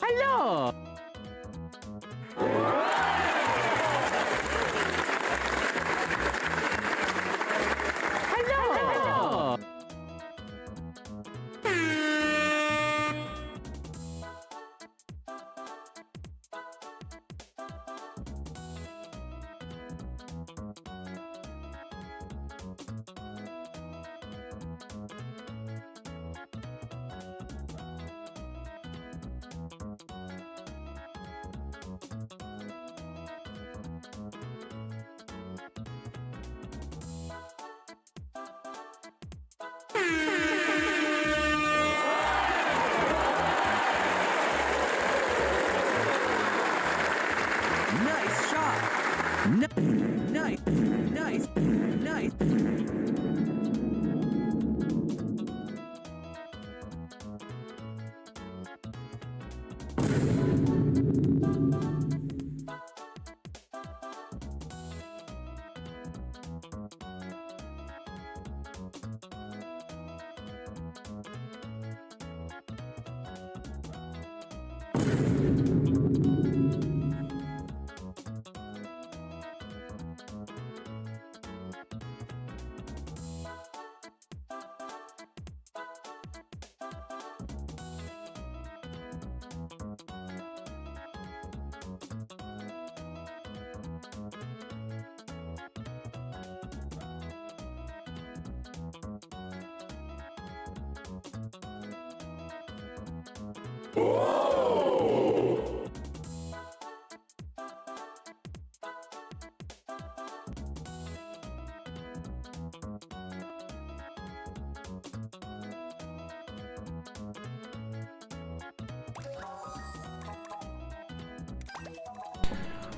Hello. Hello. Nice shot! Nice! Nice! Nice!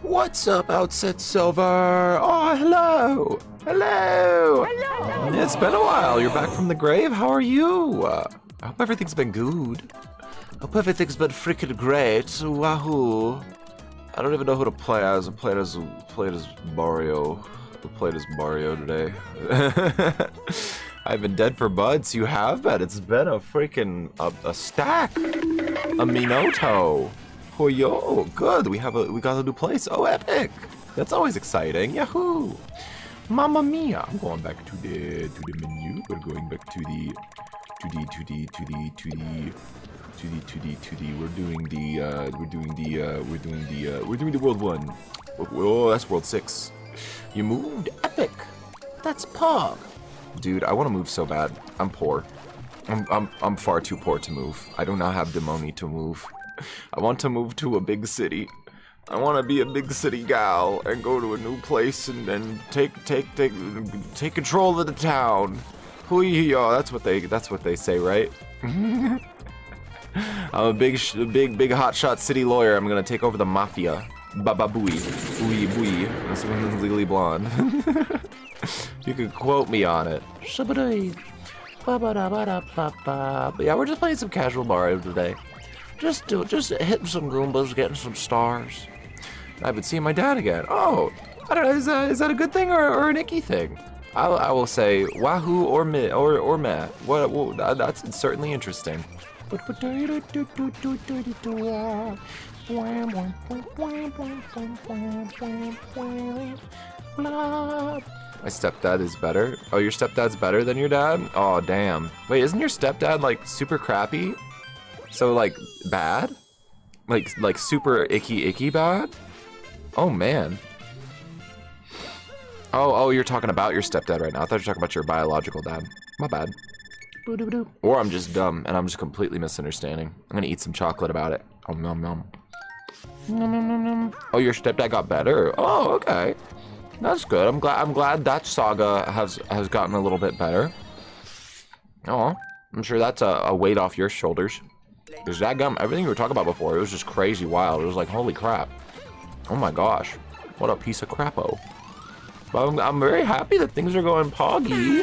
What's up, Outset Silver? Oh, hello! Hello! Hello. It's been a while. You're back from the grave. How are you? I hope everything's been good. I hope everything's been freaking great. Wahoo! I don't even know who to play as. I played as Mario. I played as Mario today. I've been dead for months. You have been. It's been a freaking a stack. A Minoto. Oh yo, good. We got a new place. Oh, epic. That's always exciting. Yahoo! Mamma mia! I'm going back to the menu. We're going back to the. We're doing the world 1. Oh, that's world 6. You moved, epic. That's pog. Dude, I want to move so bad. I'm poor. I'm far too poor to move. I do not have the money to move. I want to move to a big city. I want to be a big city gal and go to a new place and take control of the town. Hoo-yee-yaw, that's what they say, right? I'm a big hotshot city lawyer. I'm gonna take over the mafia. Baba booey, booey booey. This one's legally blonde. You could quote me on it. But yeah, we're just playing some casual Mario today. Just hitting some Goombas, getting some stars. I've been seeing my dad again. Oh, I don't know. Is that a good thing or an icky thing? I will say wahoo or meh. Well, that's certainly interesting. My stepdad is better. Oh, your stepdad's better than your dad? Oh, damn. Wait, isn't your stepdad like super crappy? So like bad? Like super icky bad? Oh man. Oh, you're talking about your stepdad right now. I thought you were talking about your biological dad. My bad. Or I'm just dumb and I'm just completely misunderstanding. I'm gonna eat some chocolate about it. Oh, nom nom. Oh, your stepdad got better. Oh, okay. That's good. I'm glad that saga has gotten a little bit better. Oh, I'm sure that's a weight off your shoulders. Because that gum, everything you were talking about before, it was just crazy wild. It was like, holy crap. Oh my gosh. What a piece of crapo. But I'm very happy that things are going poggy.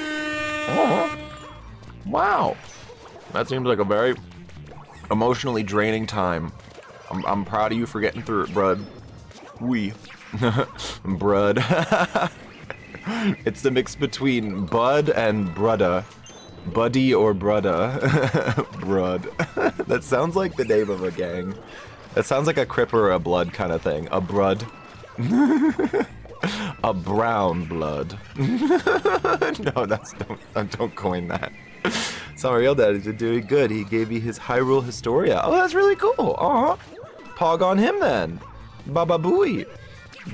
Oh. Wow. That seems like a very emotionally draining time. I'm proud of you for getting through it, brud. Wee. Brud. It's the mix between bud and brudda. Buddy or brudda. Brud. That sounds like the name of a gang. That sounds like a Crip or a Blood kind of thing. A Brud. A brown blood. No, don't coin that. So my real dad is doing good. He gave me his Hyrule Historia. Oh, that's really cool. Pog on him then. Baba Booey.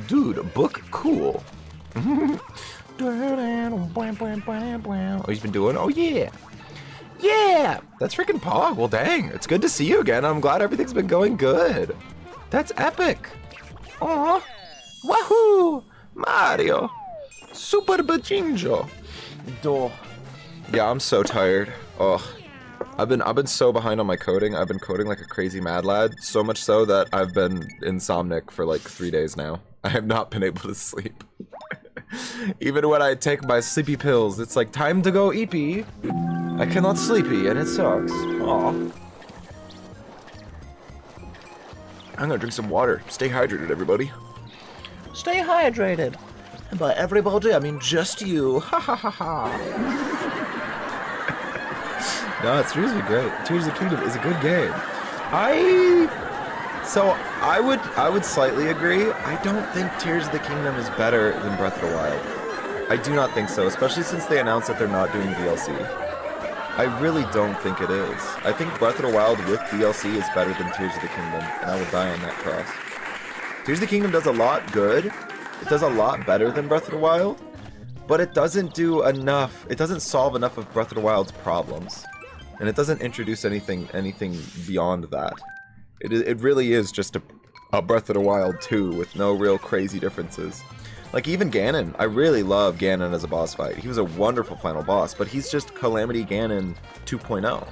Dude, book cool. Oh, he's been doing? Oh, yeah. Yeah, that's freaking Pog. Well, dang, it's good to see you again. I'm glad everything's been going good. That's epic. Aw, wahoo, Mario, super bachinjo. Yeah, I'm so tired. Ugh, I've been so behind on my coding. I've been coding like a crazy mad lad. So much so that I've been insomniac for like 3 days now. I have not been able to sleep. Even when I take my sleepy pills, it's like time to go eepy. I cannot sleepy, and it sucks. Aw. I'm gonna drink some water. Stay hydrated, everybody. Stay hydrated. And by everybody, I mean just you. Ha ha ha ha. No, it's seriously great. Tears of the Kingdom is a good game. I would slightly agree. I don't think Tears of the Kingdom is better than Breath of the Wild. I do not think so, especially since they announced that they're not doing DLC. I really don't think it is. I think Breath of the Wild with DLC is better than Tears of the Kingdom, and I will die on that cross. Tears of the Kingdom does a lot good. It does a lot better than Breath of the Wild, but it doesn't do enough. It doesn't solve enough of Breath of the Wild's problems, and it doesn't introduce anything beyond that. It really is just a Breath of the Wild 2 with no real crazy differences. Like even Ganon, I really love Ganon as a boss fight. He was a wonderful final boss, but he's just Calamity Ganon 2.0.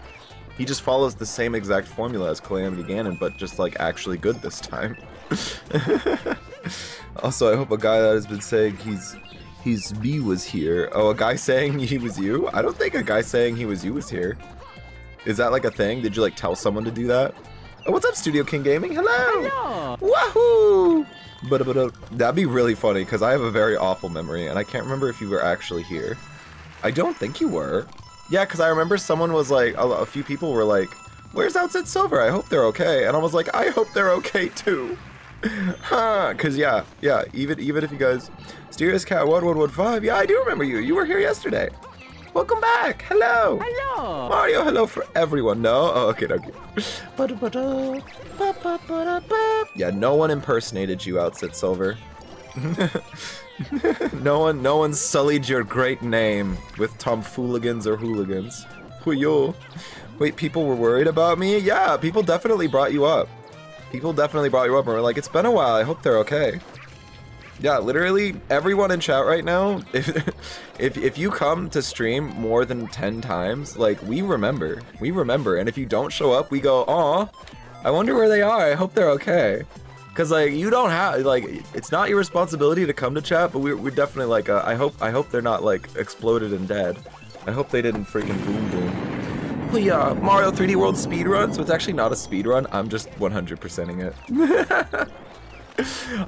He just follows the same exact formula as Calamity Ganon, but just like actually good this time. Also, I hope a guy that has been saying he's me was here. Oh, a guy saying he was you? I don't think a guy saying he was you was here. Is that like a thing? Did you like tell someone to do that? Oh, what's up, Studio King Gaming? Hello! Wahoo! But that'd be really funny, because I have a very awful memory, and I can't remember if you were actually here. I don't think you were. Yeah, because I remember someone was like, a few people were like, where's Outset Silver? I hope they're okay. And I was like, I hope they're okay too. Huh, because yeah, even if you guys... Steer's Cat 1115, yeah, I do remember you. You were here yesterday. Welcome back. Hello. Hello. Mario, hello for everyone. No? Oh, okay. Yeah, no one impersonated you, Outset Silver. No one sullied your great name with tomfooligans or hooligans. Huyo. Wait, people were worried about me? Yeah, people definitely brought you up. People definitely brought you up and were like, it's been a while, I hope they're okay. Yeah, literally everyone in chat right now, if you come to stream more than 10 times, like, we remember, and if you don't show up, we go, aw, I wonder where they are, I hope they're okay. Because, like, you don't have, like, it's not your responsibility to come to chat, but we're definitely, like, I hope they're not, like, exploded and dead. I hope they didn't freaking boom. Well, yeah, Mario 3D World speedrun, so it's actually not a speedrun, I'm just 100%ing it.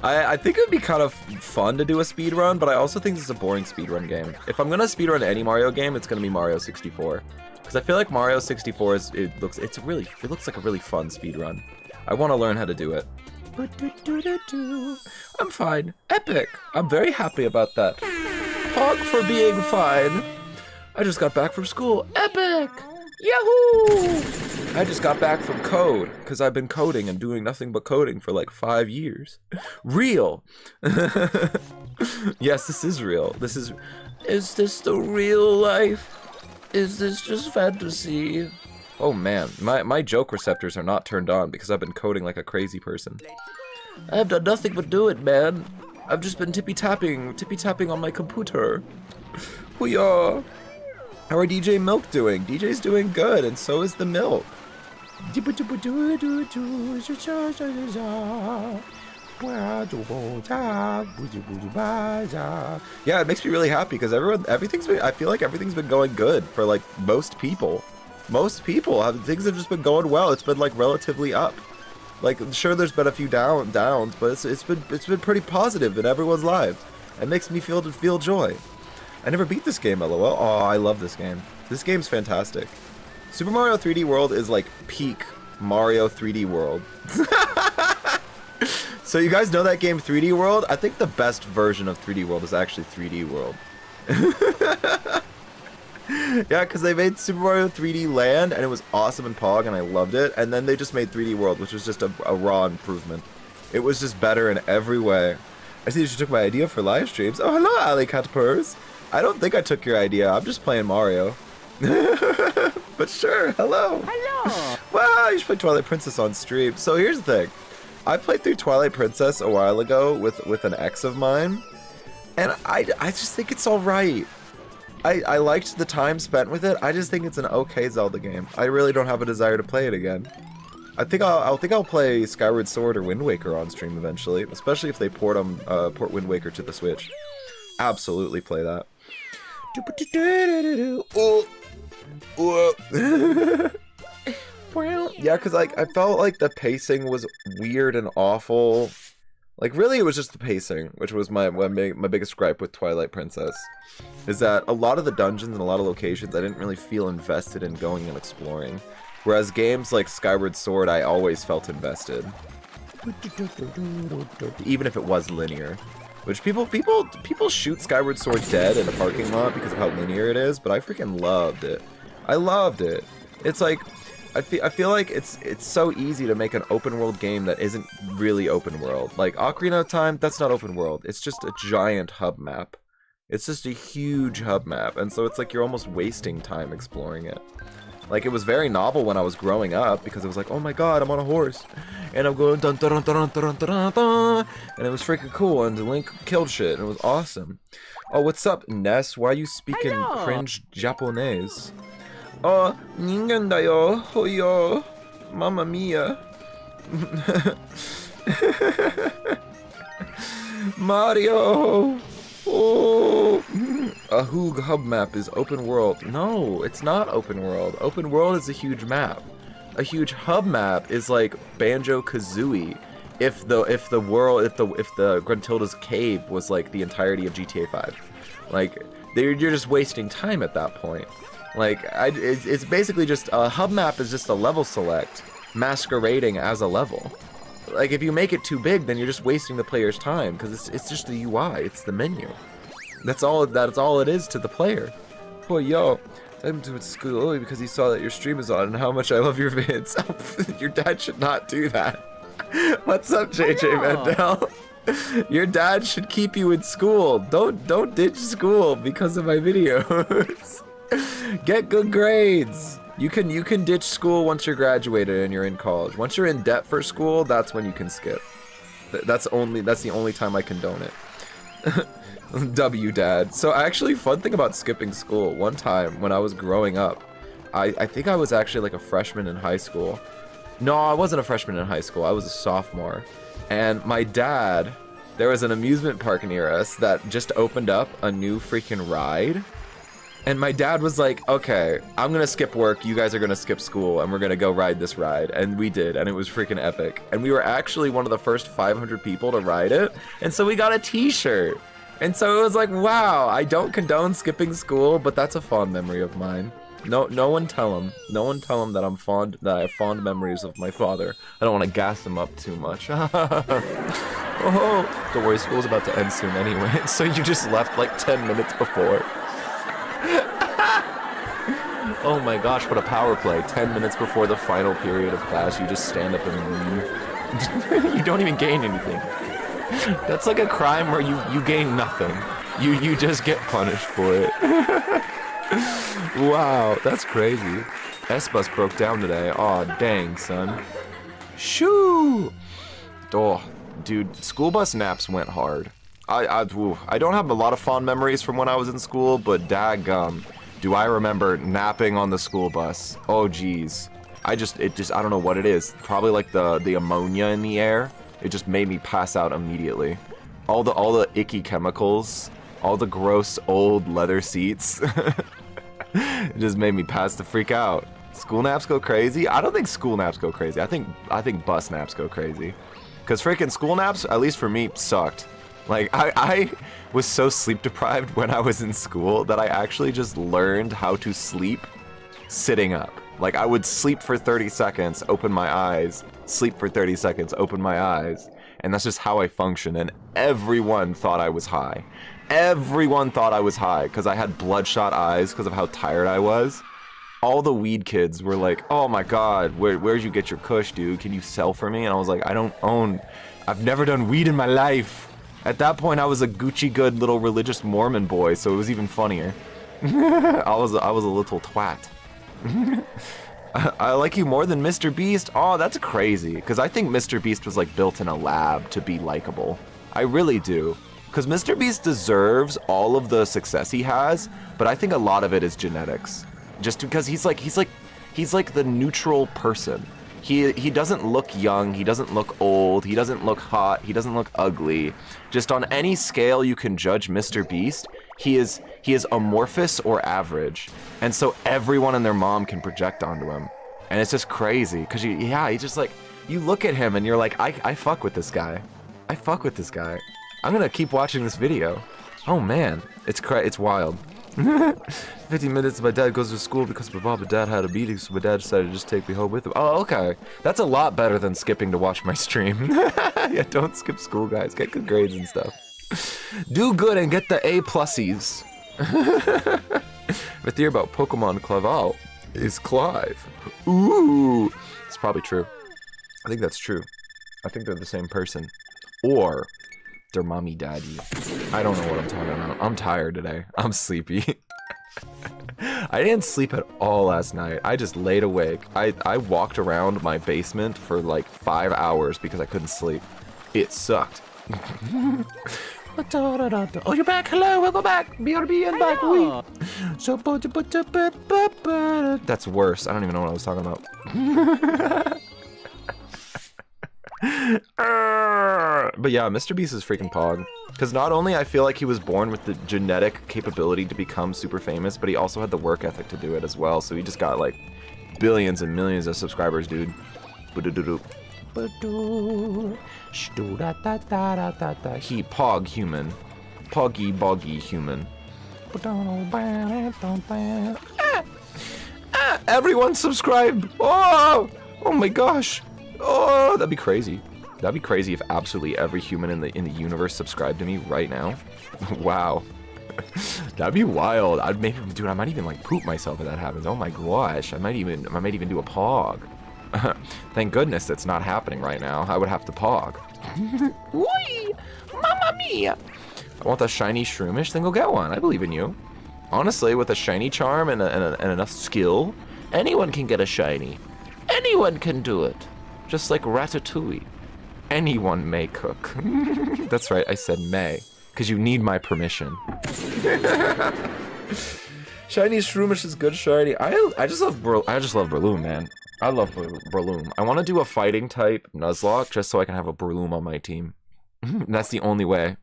I think it would be kind of fun to do a speedrun, but I also think this is a boring speedrun game. If I'm gonna speedrun any Mario game, it's gonna be Mario 64. Because I feel like Mario 64 looks like a really fun speedrun. I want to learn how to do it. I'm fine. Epic! I'm very happy about that. Hog for being fine. I just got back from school. Epic! Yahoo! I just got back from code, because I've been coding and doing nothing but coding for like 5 years. Real! Yes, this is real. Is this the real life? Is this just fantasy? Oh man, my joke receptors are not turned on because I've been coding like a crazy person. I have done nothing but do it, man. I've just been tippy-tapping on my computer. Hoo-yah! How are DJ Milk doing? DJ's doing good, and so is the milk. Yeah, it makes me really happy because I feel like everything's been going good for like most people. Things have just been going well. It's been like relatively up. Like, sure, there's been a few downs, but it's been pretty positive in everyone's lives. It makes me feel joy. I never beat this game, lol. Oh, I love this game. This game's fantastic. Super Mario 3D World is like peak Mario 3D World. So you guys know that game 3D World? I think the best version of 3D World is actually 3D World. Yeah, because they made Super Mario 3D Land, and it was awesome in Pog, and I loved it. And then they just made 3D World, which was just a raw improvement. It was just better in every way. I see that you took my idea for live streams. Oh, hello, Alley Cat Purrs. I don't think I took your idea. I'm just playing Mario. But sure, hello. Hello. Wow, you should play Twilight Princess on stream. So here's the thing. I played through Twilight Princess a while ago with an ex of mine, and I just think it's alright. I liked the time spent with it. I just think it's an okay Zelda game. I really don't have a desire to play it again. I think I'll play Skyward Sword or Wind Waker on stream eventually, especially if they port Wind Waker to the Switch. Absolutely play that. Yeah, because like I felt like the pacing was weird and awful. Like really, it was just the pacing, which was my biggest gripe with Twilight Princess, is that a lot of the dungeons and a lot of locations I didn't really feel invested in going and exploring. Whereas games like Skyward Sword, I always felt invested, even if it was linear. Which people shoot Skyward Sword dead in a parking lot because of how linear it is, but I freaking loved it. I loved it. It's like I feel like it's so easy to make an open world game that isn't really open world. Like Ocarina of Time, that's not open world. It's just a giant hub map. It's just a huge hub map, and so it's like you're almost wasting time exploring it. Like, it was very novel when I was growing up, because it was like, oh my god, I'm on a horse, and I'm going dun dun dun dun dun dun dun, and it was freaking cool, and Link killed shit, and it was awesome. Oh, what's up, Ness? Why are you speaking cringe Japanese? Oh, ningen da yo, hoyo, mamma mia. Mario! Oh, a Hoog hub map is open world. No, it's not open world. Open world is a huge map. A huge hub map is like Banjo-Kazooie. If the Gruntilda's cave was like the entirety of GTA 5, like you're just wasting time at that point. Like it's basically just a hub map is just a level select masquerading as a level. Like, if you make it too big, then you're just wasting the player's time, because it's just the UI, it's the menu. That's all it is to the player. Oh, yo, I'm to school because he saw that your stream is on and how much I love your vids. Your dad should not do that. What's up, JJ Mandel? Your dad should keep you in school. Don't ditch school because of my videos. Get good grades. You can ditch school once you're graduated and you're in college. Once you're in debt for school, that's when you can skip. That's the only time I condone it. W dad. So actually, fun thing about skipping school. One time when I was growing up, I think I was actually like a freshman in high school. No, I wasn't a freshman in high school. I was a sophomore. And my dad, there was an amusement park near us that just opened up a new freaking ride. And my dad was like, okay, I'm gonna skip work, you guys are gonna skip school, and we're gonna go ride this ride. And we did, and it was freaking epic. And we were actually one of the first 500 people to ride it, and so we got a t-shirt. And so it was like, wow, I don't condone skipping school, but that's a fond memory of mine. No one tell him. No one tell him that I have fond memories of my father. I don't want to gas him up too much. Oh, don't worry, school's about to end soon anyway. So you just left like 10 minutes before. Oh my gosh, what a power play. 10 minutes before the final period of class, you just stand up and leave. You don't even gain anything. That's like a crime where you gain nothing. You just get punished for it. Wow, that's crazy. S-Bus broke down today. Aw, dang, son. Shoo! Oh, dude, school bus naps went hard. I don't have a lot of fond memories from when I was in school, but daggum, do I remember napping on the school bus. Oh geez. I don't know what it is. Probably like the ammonia in the air. It just made me pass out immediately. All the icky chemicals, all the gross old leather seats. It just made me pass the freak out. School naps go crazy? I don't think school naps go crazy. I think bus naps go crazy. Cause freaking school naps, at least for me, sucked. Like, I was so sleep deprived when I was in school that I actually just learned how to sleep sitting up. Like, I would sleep for 30 seconds, open my eyes, sleep for 30 seconds, open my eyes, and that's just how I function, and everyone thought I was high. Everyone thought I was high, because I had bloodshot eyes because of how tired I was. All the weed kids were like, oh my god, where'd you get your kush, dude? Can you sell for me? And I was like, I've never done weed in my life. At that point, I was a Gucci good little religious Mormon boy, so it was even funnier. I was a little twat. I like you more than Mr. Beast. Oh, that's crazy, because I think Mr. Beast was like built in a lab to be likable. I really do. Because Mr. Beast deserves all of the success he has, but I think a lot of it is genetics. Just because he's like the neutral person. He doesn't look young, he doesn't look old, he doesn't look hot, he doesn't look ugly. Just on any scale you can judge Mr. Beast, he is amorphous or average. And so everyone and their mom can project onto him. And it's just crazy, because he just like, you look at him and you're like, I fuck with this guy. I fuck with this guy. I'm gonna keep watching this video. Oh man, it's wild. 15 minutes, my dad goes to school because my mom and dad had a meeting, so my dad decided to just take me home with him. Oh, okay. That's a lot better than skipping to watch my stream. Yeah, don't skip school, guys. Get good grades and stuff. Do good and get the A plusies. The theory about Pokemon Claval is Clive. Ooh. It's probably true. I think that's true. I think they're the same person. Or their mommy daddy. I don't know what I'm talking about. I'm tired today. I'm sleepy. I didn't sleep at all last night. I just laid awake. I walked around my basement for like 5 hours because I couldn't sleep. It sucked. Oh, you're back. Hello, welcome back. BRB and back. That's worse. I don't even know what I was talking about. But yeah, Mr. Beast is freaking pog. Because not only I feel like he was born with the genetic capability to become super famous, but he also had the work ethic to do it as well. So he just got like billions and millions of subscribers, dude. He pog human. Poggy boggy human. Everyone subscribe! Oh! Oh my gosh! Oh, that'd be crazy. That'd be crazy if absolutely every human in the universe subscribed to me right now. Wow. That'd be wild. I might even like poop myself if that happens. Oh my gosh. I might even do a pog. Thank goodness it's not happening right now. I would have to pog. Whee! Mamma mia! I want the shiny shroomish, then go get one. I believe in you. Honestly, with a shiny charm and enough skill, anyone can get a shiny. Anyone can do it. Just like Ratatouille. Anyone may cook. That's right, I said may. Because you need my permission. Shiny Shroomish is good shiny. I just love Breloom, man. I love Breloom. I want to do a fighting type Nuzlocke just so I can have a Breloom on my team. That's the only way.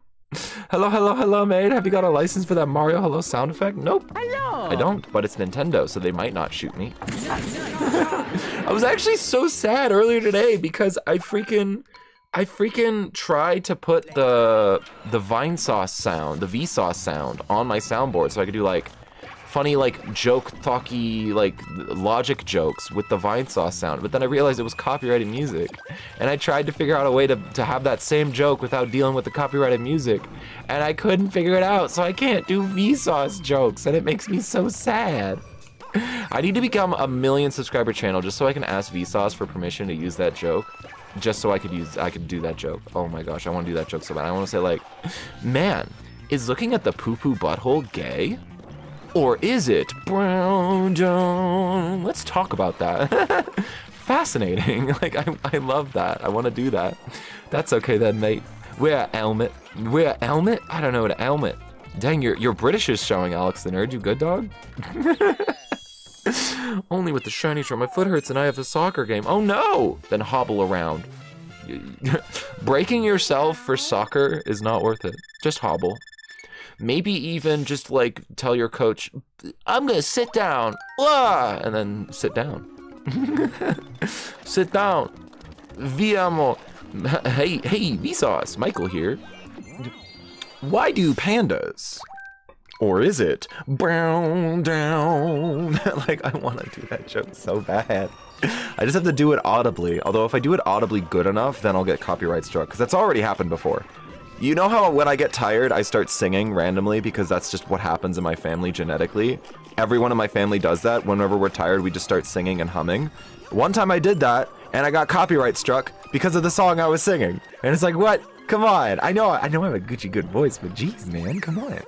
Hello, mate. Have you got a license for that Mario Hello sound effect? Nope. Hello. I don't, but it's Nintendo, so they might not shoot me. I was actually so sad earlier today because I freaking tried to put the Vinesauce sound, the Vsauce sound on my soundboard so I could do like funny like joke talky like logic jokes with the Vinesauce sound, but then I realized it was copyrighted music and I tried to figure out a way to have that same joke without dealing with the copyrighted music and I couldn't figure it out, so I can't do Vsauce jokes and it makes me so sad. I need to become a 1 million subscriber channel just so I can ask Vsauce for permission to use that joke. Just so I could do that joke. Oh my gosh, I want to do that joke so bad. I want to say like, man, is looking at the poo-poo butthole gay? Or is it brown John? Let's talk about that. Fascinating. Like, I love that. I want to do that. That's okay then, mate. Wear a helmet. Wear a helmet? I don't know what a helmet. Dang, your British is showing, Alex the Nerd. You good, dog? Only with the shiny charm. My foot hurts and I have a soccer game. Oh no! Then hobble around. Breaking yourself for soccer is not worth it. Just hobble. Maybe even just like tell your coach, I'm gonna sit down. Ah! And then sit down. Sit down. Viamo. Hey, Vsauce. Michael here. Why do pandas Or is it brown down? Like, I want to do that joke so bad. I just have to do it audibly. Although if I do it audibly good enough, then I'll get copyright struck. Because that's already happened before. You know how when I get tired, I start singing randomly? Because that's just what happens in my family genetically. Everyone in my family does that. Whenever we're tired, we just start singing and humming. One time I did that, and I got copyright struck because of the song I was singing. And it's like, what? Come on. I know I have a Gucci good voice, but geez, man, come on.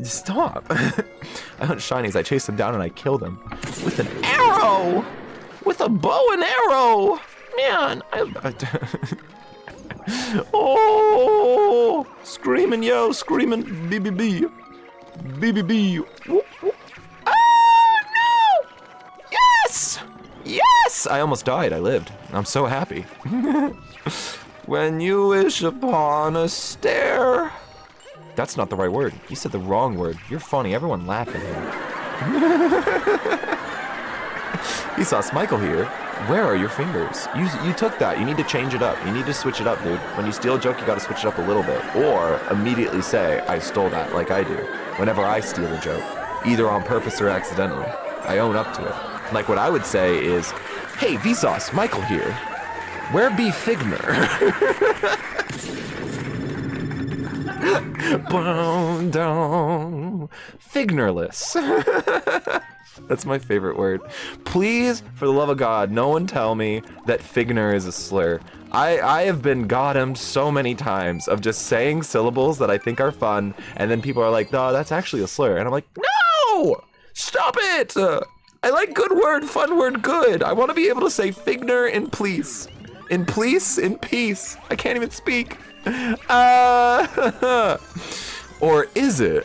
Stop. I hunt shinies, I chase them down and I kill them. With an arrow! With a bow and arrow! Man, oh! Screaming, yo, screaming, BBB. BBB. Oh, no! Yes! Yes! I almost died, I lived. I'm so happy. When you wish upon a stair. That's not the right word. You said the wrong word. You're funny. Everyone laugh at you. Vsauce, Michael here. Where are your fingers? You took that. You need to change it up. You need to switch it up, dude. When you steal a joke, you gotta switch it up a little bit. Or immediately say, I stole that, like I do. Whenever I steal a joke. Either on purpose or accidentally. I own up to it. Like what I would say is, hey, Vsauce, Michael here. Where be Figner? Boom, down. Fignerless. That's my favorite word. Please, for the love of God, no one tell me that Figner is a slur. I have been got-emmed so many times of just saying syllables that I think are fun, and then people are like, no, that's actually a slur. And I'm like, no! Stop it! I like good word, fun word, good. I want to be able to say Figner in please. In please, in peace. I can't even speak. Or is it?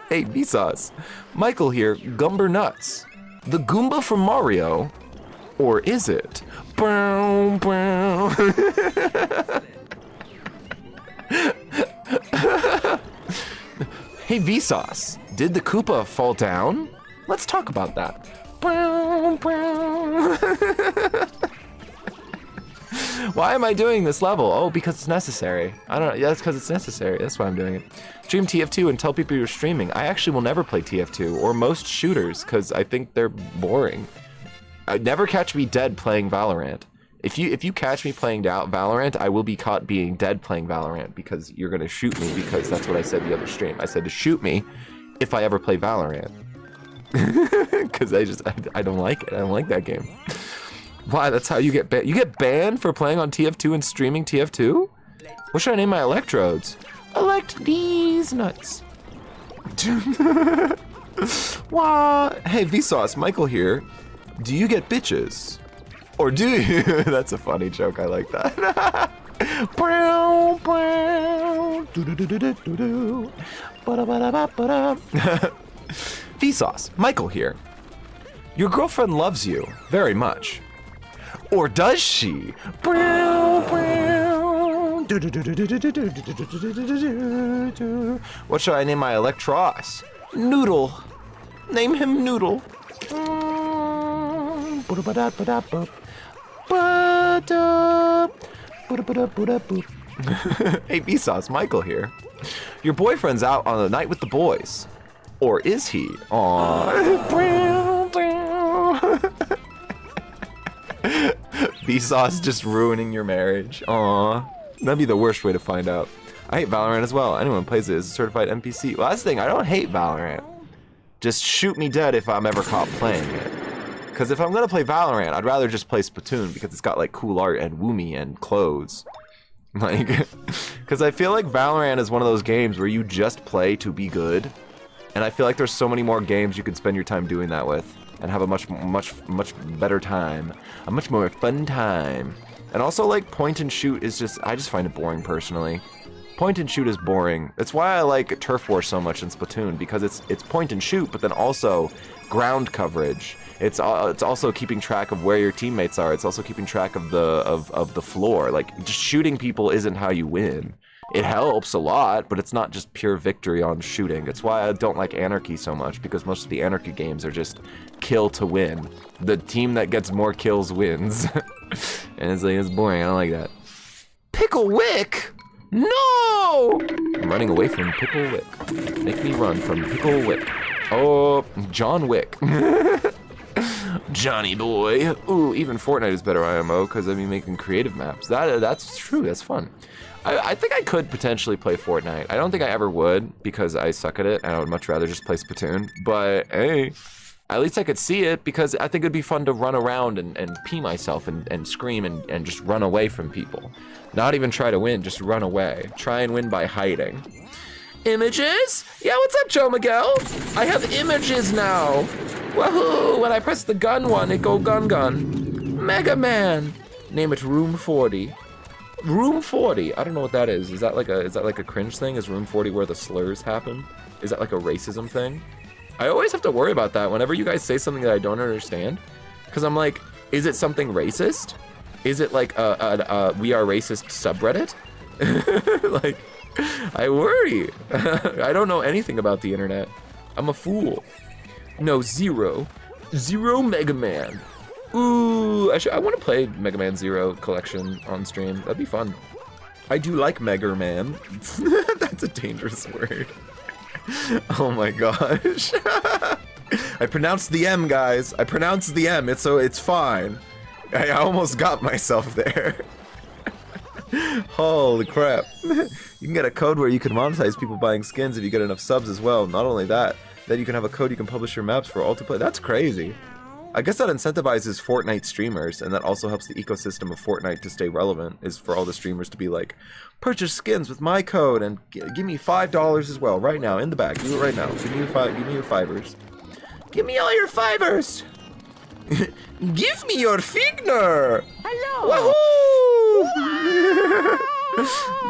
Hey, Vsauce. Michael here, Gumber Nuts. The Goomba from Mario. Or is it? Brown, brown. Hey, Vsauce. Did the Koopa fall down? Let's talk about that. Brown, brown. Why am I doing this level? Oh, because it's necessary. I don't know. Yeah, that's because it's necessary. That's why I'm doing it. Stream TF2 and tell people you're streaming. I actually will never play TF2 or most shooters because I think they're boring. Never catch me dead playing Valorant. If you catch me playing Valorant, I will be caught being dead playing Valorant because you're gonna shoot me because that's what I said the other stream. I said to shoot me if I ever play Valorant. Because I don't like it. I don't like that game. Why? That's how you get banned. You get banned for playing on TF2 and streaming TF2? What should I name my electrodes? Elect these nuts. What? Hey, Vsauce, Michael here. Do you get bitches? Or do you? That's a funny joke. I like that. Brown, brown. Vsauce, Michael here. Your girlfriend loves you very much. Or does she? What should I name my Electros? Noodle. Name him Noodle. Hey, Vsauce, Michael here. Your boyfriend's out on a night with the boys. Or is he? Vsauce just ruining your marriage. Aw. That'd be the worst way to find out. I hate Valorant as well. Anyone who plays it is a certified NPC. Well, that's the thing. I don't hate Valorant. Just shoot me dead if I'm ever caught playing it. Because if I'm going to play Valorant, I'd rather just play Splatoon because it's got like cool art and woomy and clothes. Like, because I feel like Valorant is one of those games where you just play to be good. And I feel like there's so many more games you could spend your time doing that with. And have a much better time. A much more fun time. And also, like, point and shoot is just, I just find it boring, personally. Point and shoot is boring. That's why I like Turf War so much in Splatoon, because it's point and shoot, but then also ground coverage. It's also keeping track of where your teammates are. It's also keeping track of the floor. Like, just shooting people isn't how you win. It helps a lot, but it's not just pure victory on shooting. It's why I don't like Anarchy so much, because most of the Anarchy games are just kill to win. The team that gets more kills wins. And it's like, it's boring. I don't like that. Pickle Wick? No! I'm running away from Pickle Wick. Make me run from Pickle Wick. Oh, John Wick. Johnny boy. Ooh, even Fortnite is better IMO because I mean making creative maps. That's true. That's fun. I think I could potentially play Fortnite. I don't think I ever would because I suck at it and I would much rather just play Splatoon. But hey, at least I could see it because I think it'd be fun to run around and pee myself and scream and just run away from people. Not even try to win, just run away. Try and win by hiding. Images? Yeah, what's up, Joe Miguel? I have images now. Wahoo! When I press the gun one, it go gun gun. Mega Man. Name it Room 40. Room 40. I don't know what that is. Is that like a cringe thing? Is Room 40 where the slurs happen? Is that like a racism thing? I always have to worry about that whenever you guys say something that I don't understand. Because I'm like, is it something racist? Is it like a We Are Racist subreddit? Like, I worry. I don't know anything about the internet. I'm a fool. No, Zero Mega Man. Ooh, I want to play Mega Man Zero collection on stream. That'd be fun. I do like Mega Man. That's a dangerous word. Oh my gosh. I pronounced the M, guys. I pronounced the M. It's fine. I almost got myself there. Holy crap. You can get a code where you can monetize people buying skins if you get enough subs as well. Not only that, then you can have a code you can publish your maps for all to play. That's crazy. I guess that incentivizes Fortnite streamers, and that also helps the ecosystem of Fortnite to stay relevant, is for all the streamers to be like, purchase skins with my code and give me $5 as well, right now, in the bag. Do it right now. Give me your fivers. Give me all your fivers. Give me your Figner. Hello. Woohoo!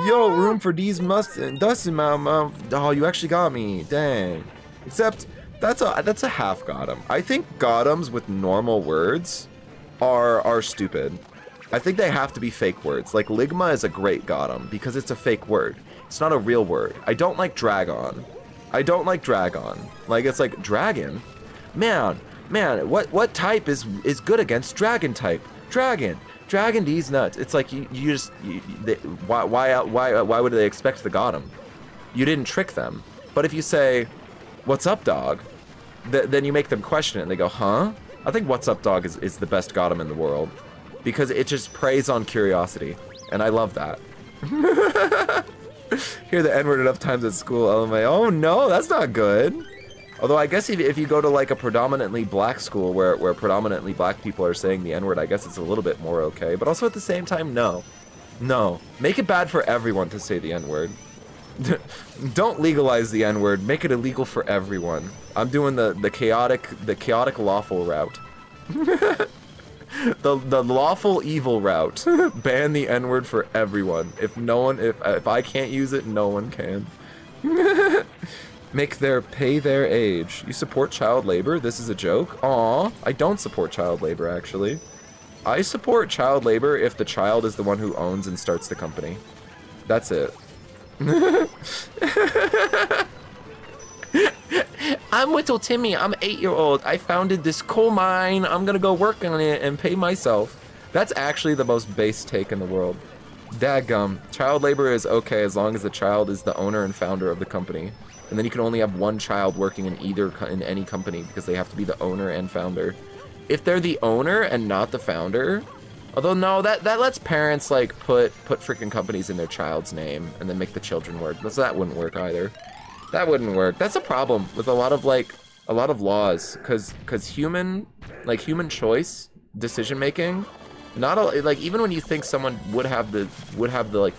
Yo, room for these Dustin, oh, you actually got me. Dang. Except that's a half got 'em. I think got 'ems with normal words are stupid. I think they have to be fake words. Like Ligma is a great got 'em because it's a fake word. It's not a real word. I don't like dragon. Like it's like dragon. Man, what type is good against dragon type? Dragon D's nuts. It's like why would they expect the got 'em? You didn't trick them. But if you say, what's up, dog? Then you make them question it and they go, huh? I think what's up, dog is the best got 'em in the world because it just preys on curiosity. And I love that. Hear the N-word enough times at school, LMA. Oh no, that's not good. Although I guess if you go to like a predominantly black school where predominantly black people are saying the N-word, I guess it's a little bit more okay. But also at the same time, no. Make it bad for everyone to say the N-word. Don't legalize the N-word, make it illegal for everyone. I'm doing the chaotic lawful route. the lawful evil route. Ban the N-word for everyone. If I can't use it, no one can. Pay their age. You support child labor? This is a joke? Aw, I don't support child labor actually. I support child labor if the child is the one who owns and starts the company. That's it. I'm Whittle Timmy. I'm 8-year-old. I founded this coal mine. I'm gonna go work on it and pay myself. That's actually the most base take in the world. Dadgum. Child labor is okay as long as the child is the owner and founder of the company. And then you can only have one child working in any company because they have to be the owner and founder. If they're the owner and not the founder, although no, that lets parents like put freaking companies in their child's name and then make the children work. So that wouldn't work either. That wouldn't work. That's a problem with a lot of laws, because human choice, decision making, even when you think someone would have the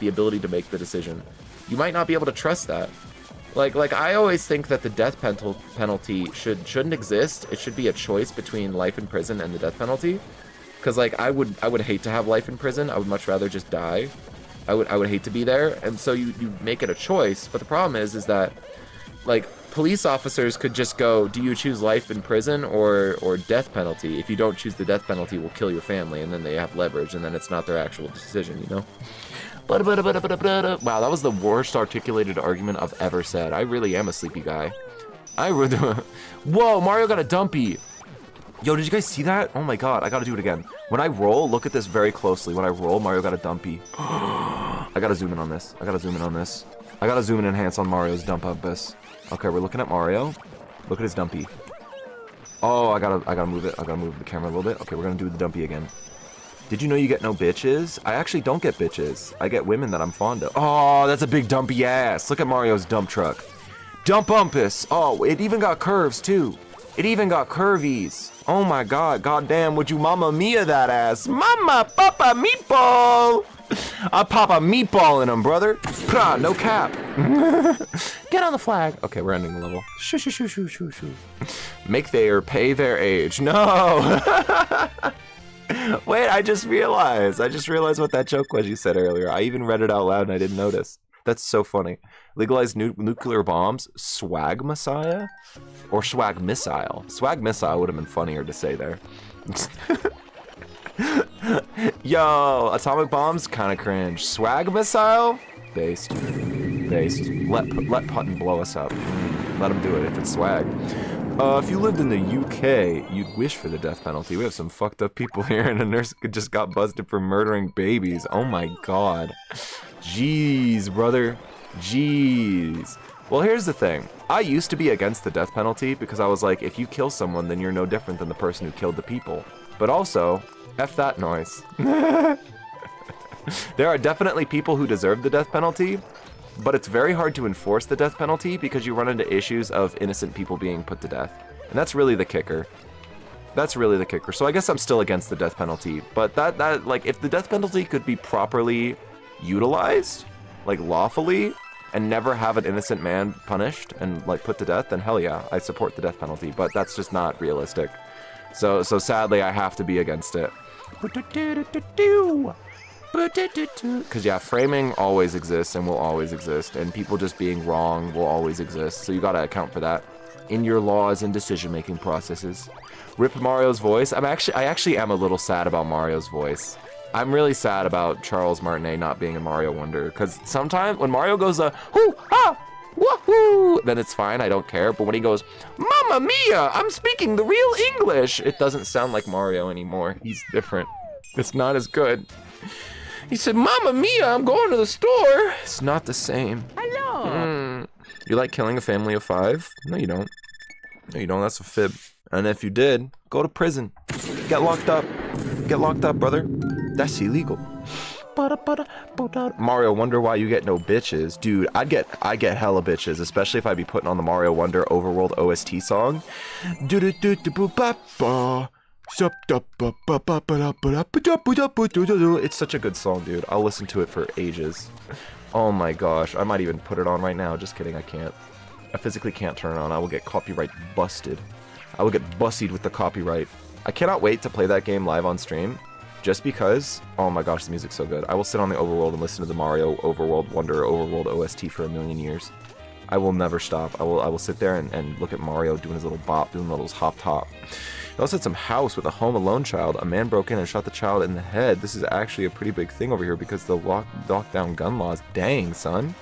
ability to make the decision, you might not be able to trust that. Like I always think that the death penalty shouldn't exist. It should be a choice between life in prison and the death penalty. Because like I would hate to have life in prison. I would much rather just die. I would hate to be there. And so you make it a choice. But the problem is that like police officers could just go, do you choose life in prison or death penalty? If you don't choose the death penalty, we'll kill your family, and then they have leverage, and then it's not their actual decision, you know? Wow, that was the worst articulated argument I've ever said. I really am a sleepy guy. Whoa, Mario got a dumpy. Yo, did you guys see that? Oh my god, I gotta do it again. When I roll, look at this very closely. When I roll, Mario got a dumpy. I gotta zoom in on this. I gotta zoom in on this. I gotta zoom in and enhance on Mario's dump umpus. Okay, we're looking at Mario. Look at his dumpy. Oh, I gotta move it. I gotta move the camera a little bit. Okay, we're gonna do the dumpy again. Did you know you get no bitches? I actually don't get bitches. I get women that I'm fond of. Oh, that's a big dumpy ass. Look at Mario's dump truck. Dump umpus. Oh, it even got curves too. It even got curvies. Oh my god, goddamn, would you mama mia that ass? Mama, papa, meatball! I pop a meatball in him, brother. Prah, no cap. Get on the flag. Okay, we're ending the level. Shoo, shoo, shoo, shoo, shoo, shoo. Make their pay their age. No! Wait, I just realized what that joke was you said earlier. I even read it out loud and I didn't notice. That's so funny. Legalize nuclear bombs? Swag messiah? Or swag missile? Swag missile would have been funnier to say there. Yo, atomic bombs? Kinda cringe. Swag missile? Based. Based. Let Putin blow us up. Let him do it if it's swag. If you lived in the UK, you'd wish for the death penalty. We have some fucked up people here, and a nurse just got busted for murdering babies. Oh my god. Jeez, brother. Jeez. Well, here's the thing. I used to be against the death penalty because I was like, if you kill someone, then you're no different than the person who killed the people. But also, F that noise. There are definitely people who deserve the death penalty, but it's very hard to enforce the death penalty because you run into issues of innocent people being put to death. And that's really the kicker. That's really the kicker. So I guess I'm still against the death penalty, but that like, if the death penalty could be properly utilized, like lawfully, and never have an innocent man punished and like put to death, then hell yeah, I support the death penalty, but that's just not realistic. So sadly, I have to be against it. Because yeah, framing always exists and will always exist, and people just being wrong will always exist, so you gotta account for that in your laws and decision-making processes. Rip Mario's voice. I actually am a little sad about Mario's voice. I'm really sad about Charles Martinet not being in Mario Wonder, because sometimes when Mario goes hoo ha woohoo, then it's fine, I don't care. But when he goes, Mamma Mia, I'm speaking the real English, it doesn't sound like Mario anymore. He's different. It's not as good. He said, Mamma Mia, I'm going to the store. It's not the same. Hello. You like killing a family of 5? No, you don't. No, you don't. That's a fib. And if you did, go to prison. Get locked up. Get locked up, brother. That's illegal. Mario Wonder, why you get no bitches? Dude, I get hella bitches, especially if I be putting on the Mario Wonder Overworld OST song. It's such a good song, dude. I'll listen to it for ages. Oh my gosh, I might even put it on right now. Just kidding, I can't. I physically can't turn it on. I will get copyright busted. I will get bussied with the copyright. I cannot wait to play that game live on stream, just because, oh my gosh, the music's so good. I will sit on the overworld and listen to the Mario Overworld Wonder Overworld OST for a million years. I will never stop. I will sit there and look at Mario doing his little bop, doing little hop top. He also had some house with a home alone child. A man broke in and shot the child in the head. This is actually a pretty big thing over here because the lockdown gun laws. Dang, son.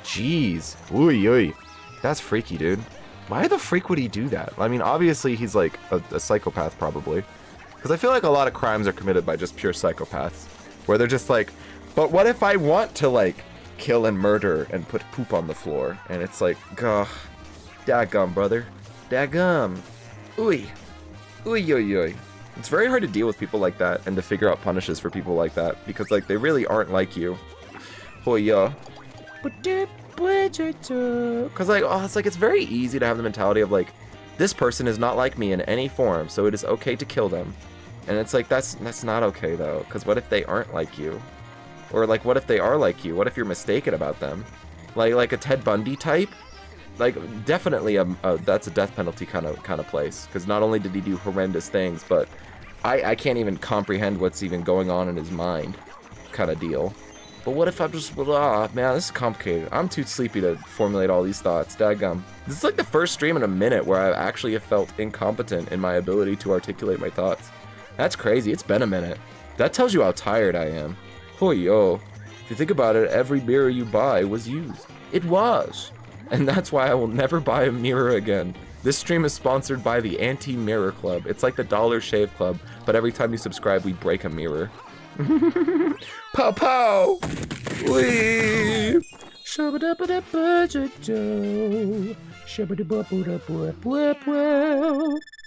Jeez. Ooey, ooey. That's freaky, dude. Why the freak would he do that? I mean, obviously he's like a psychopath, probably. Because I feel like a lot of crimes are committed by just pure psychopaths. Where they're just like, but what if I want to, like, kill and murder and put poop on the floor? And it's like, gah. Daggum, brother. Daggum. Ooey. Ooey, ooey, ooey. It's very hard to deal with people like that and to figure out punishes for people like that. Because, like, they really aren't like you. Oh, yeah. Because, like, oh, it's very easy to have the mentality of, like, this person is not like me in any form, so it is okay to kill them. And it's like, that's not okay, though. Because what if they aren't like you? Or, like, what if they are like you? What if you're mistaken about them? Like a Ted Bundy type? Like, definitely that's a death penalty kind of place. Because not only did he do horrendous things, but I can't even comprehend what's even going on in his mind kind of deal. But what if I'm just, man, this is complicated. I'm too sleepy to formulate all these thoughts. Daggum. This is like the first stream in a minute where I actually have felt incompetent in my ability to articulate my thoughts. That's crazy. It's been a minute. That tells you how tired I am. Oh, yo. If you think about it, every mirror you buy was used. It was. And that's why I will never buy a mirror again. This stream is sponsored by the Anti-Mirror Club. It's like the Dollar Shave Club, but every time you subscribe, we break a mirror. Pow pow! Wee!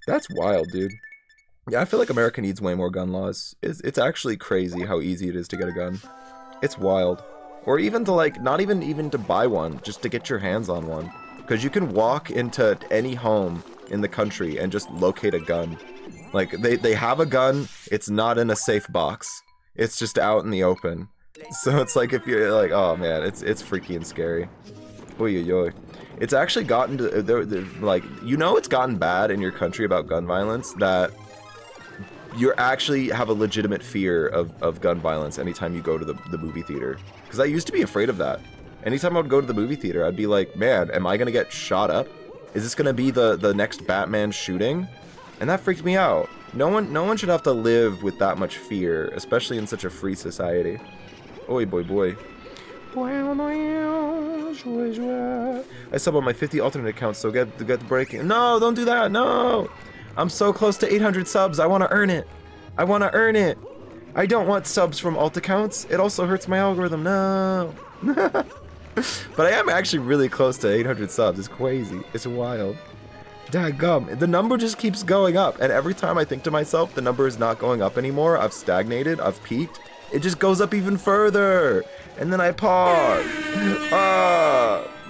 That's wild, dude. Yeah, I feel like America needs way more gun laws. It's actually crazy how easy it is to get a gun. It's wild. Or even to, like, not even to buy one, just to get your hands on one. Because you can walk into any home in the country and just locate a gun. Like, they have a gun, it's not in a safe box. It's just out in the open. So it's like, if you're like, oh man, it's freaky and scary. Oy oy oy. It's actually gotten to, like, you know it's gotten bad in your country about gun violence, that you actually have a legitimate fear of gun violence anytime you go to the movie theater. Because I used to be afraid of that. Anytime I would go to the movie theater, I'd be like, man, am I gonna get shot up? Is this gonna be the next Batman shooting? And that freaked me out. No one should have to live with that much fear, especially in such a free society. Oi boy boy. I sub on my 50 alternate accounts, so get the breaking. No, don't do that, no! I'm so close to 800 subs, I wanna earn it. I wanna earn it. I don't want subs from alt accounts. It also hurts my algorithm, no. But I am actually really close to 800 subs, it's crazy, it's wild. Daggum, the number just keeps going up, and every time I think to myself the number is not going up anymore, I've stagnated, I've peaked, it just goes up even further, and then I pause.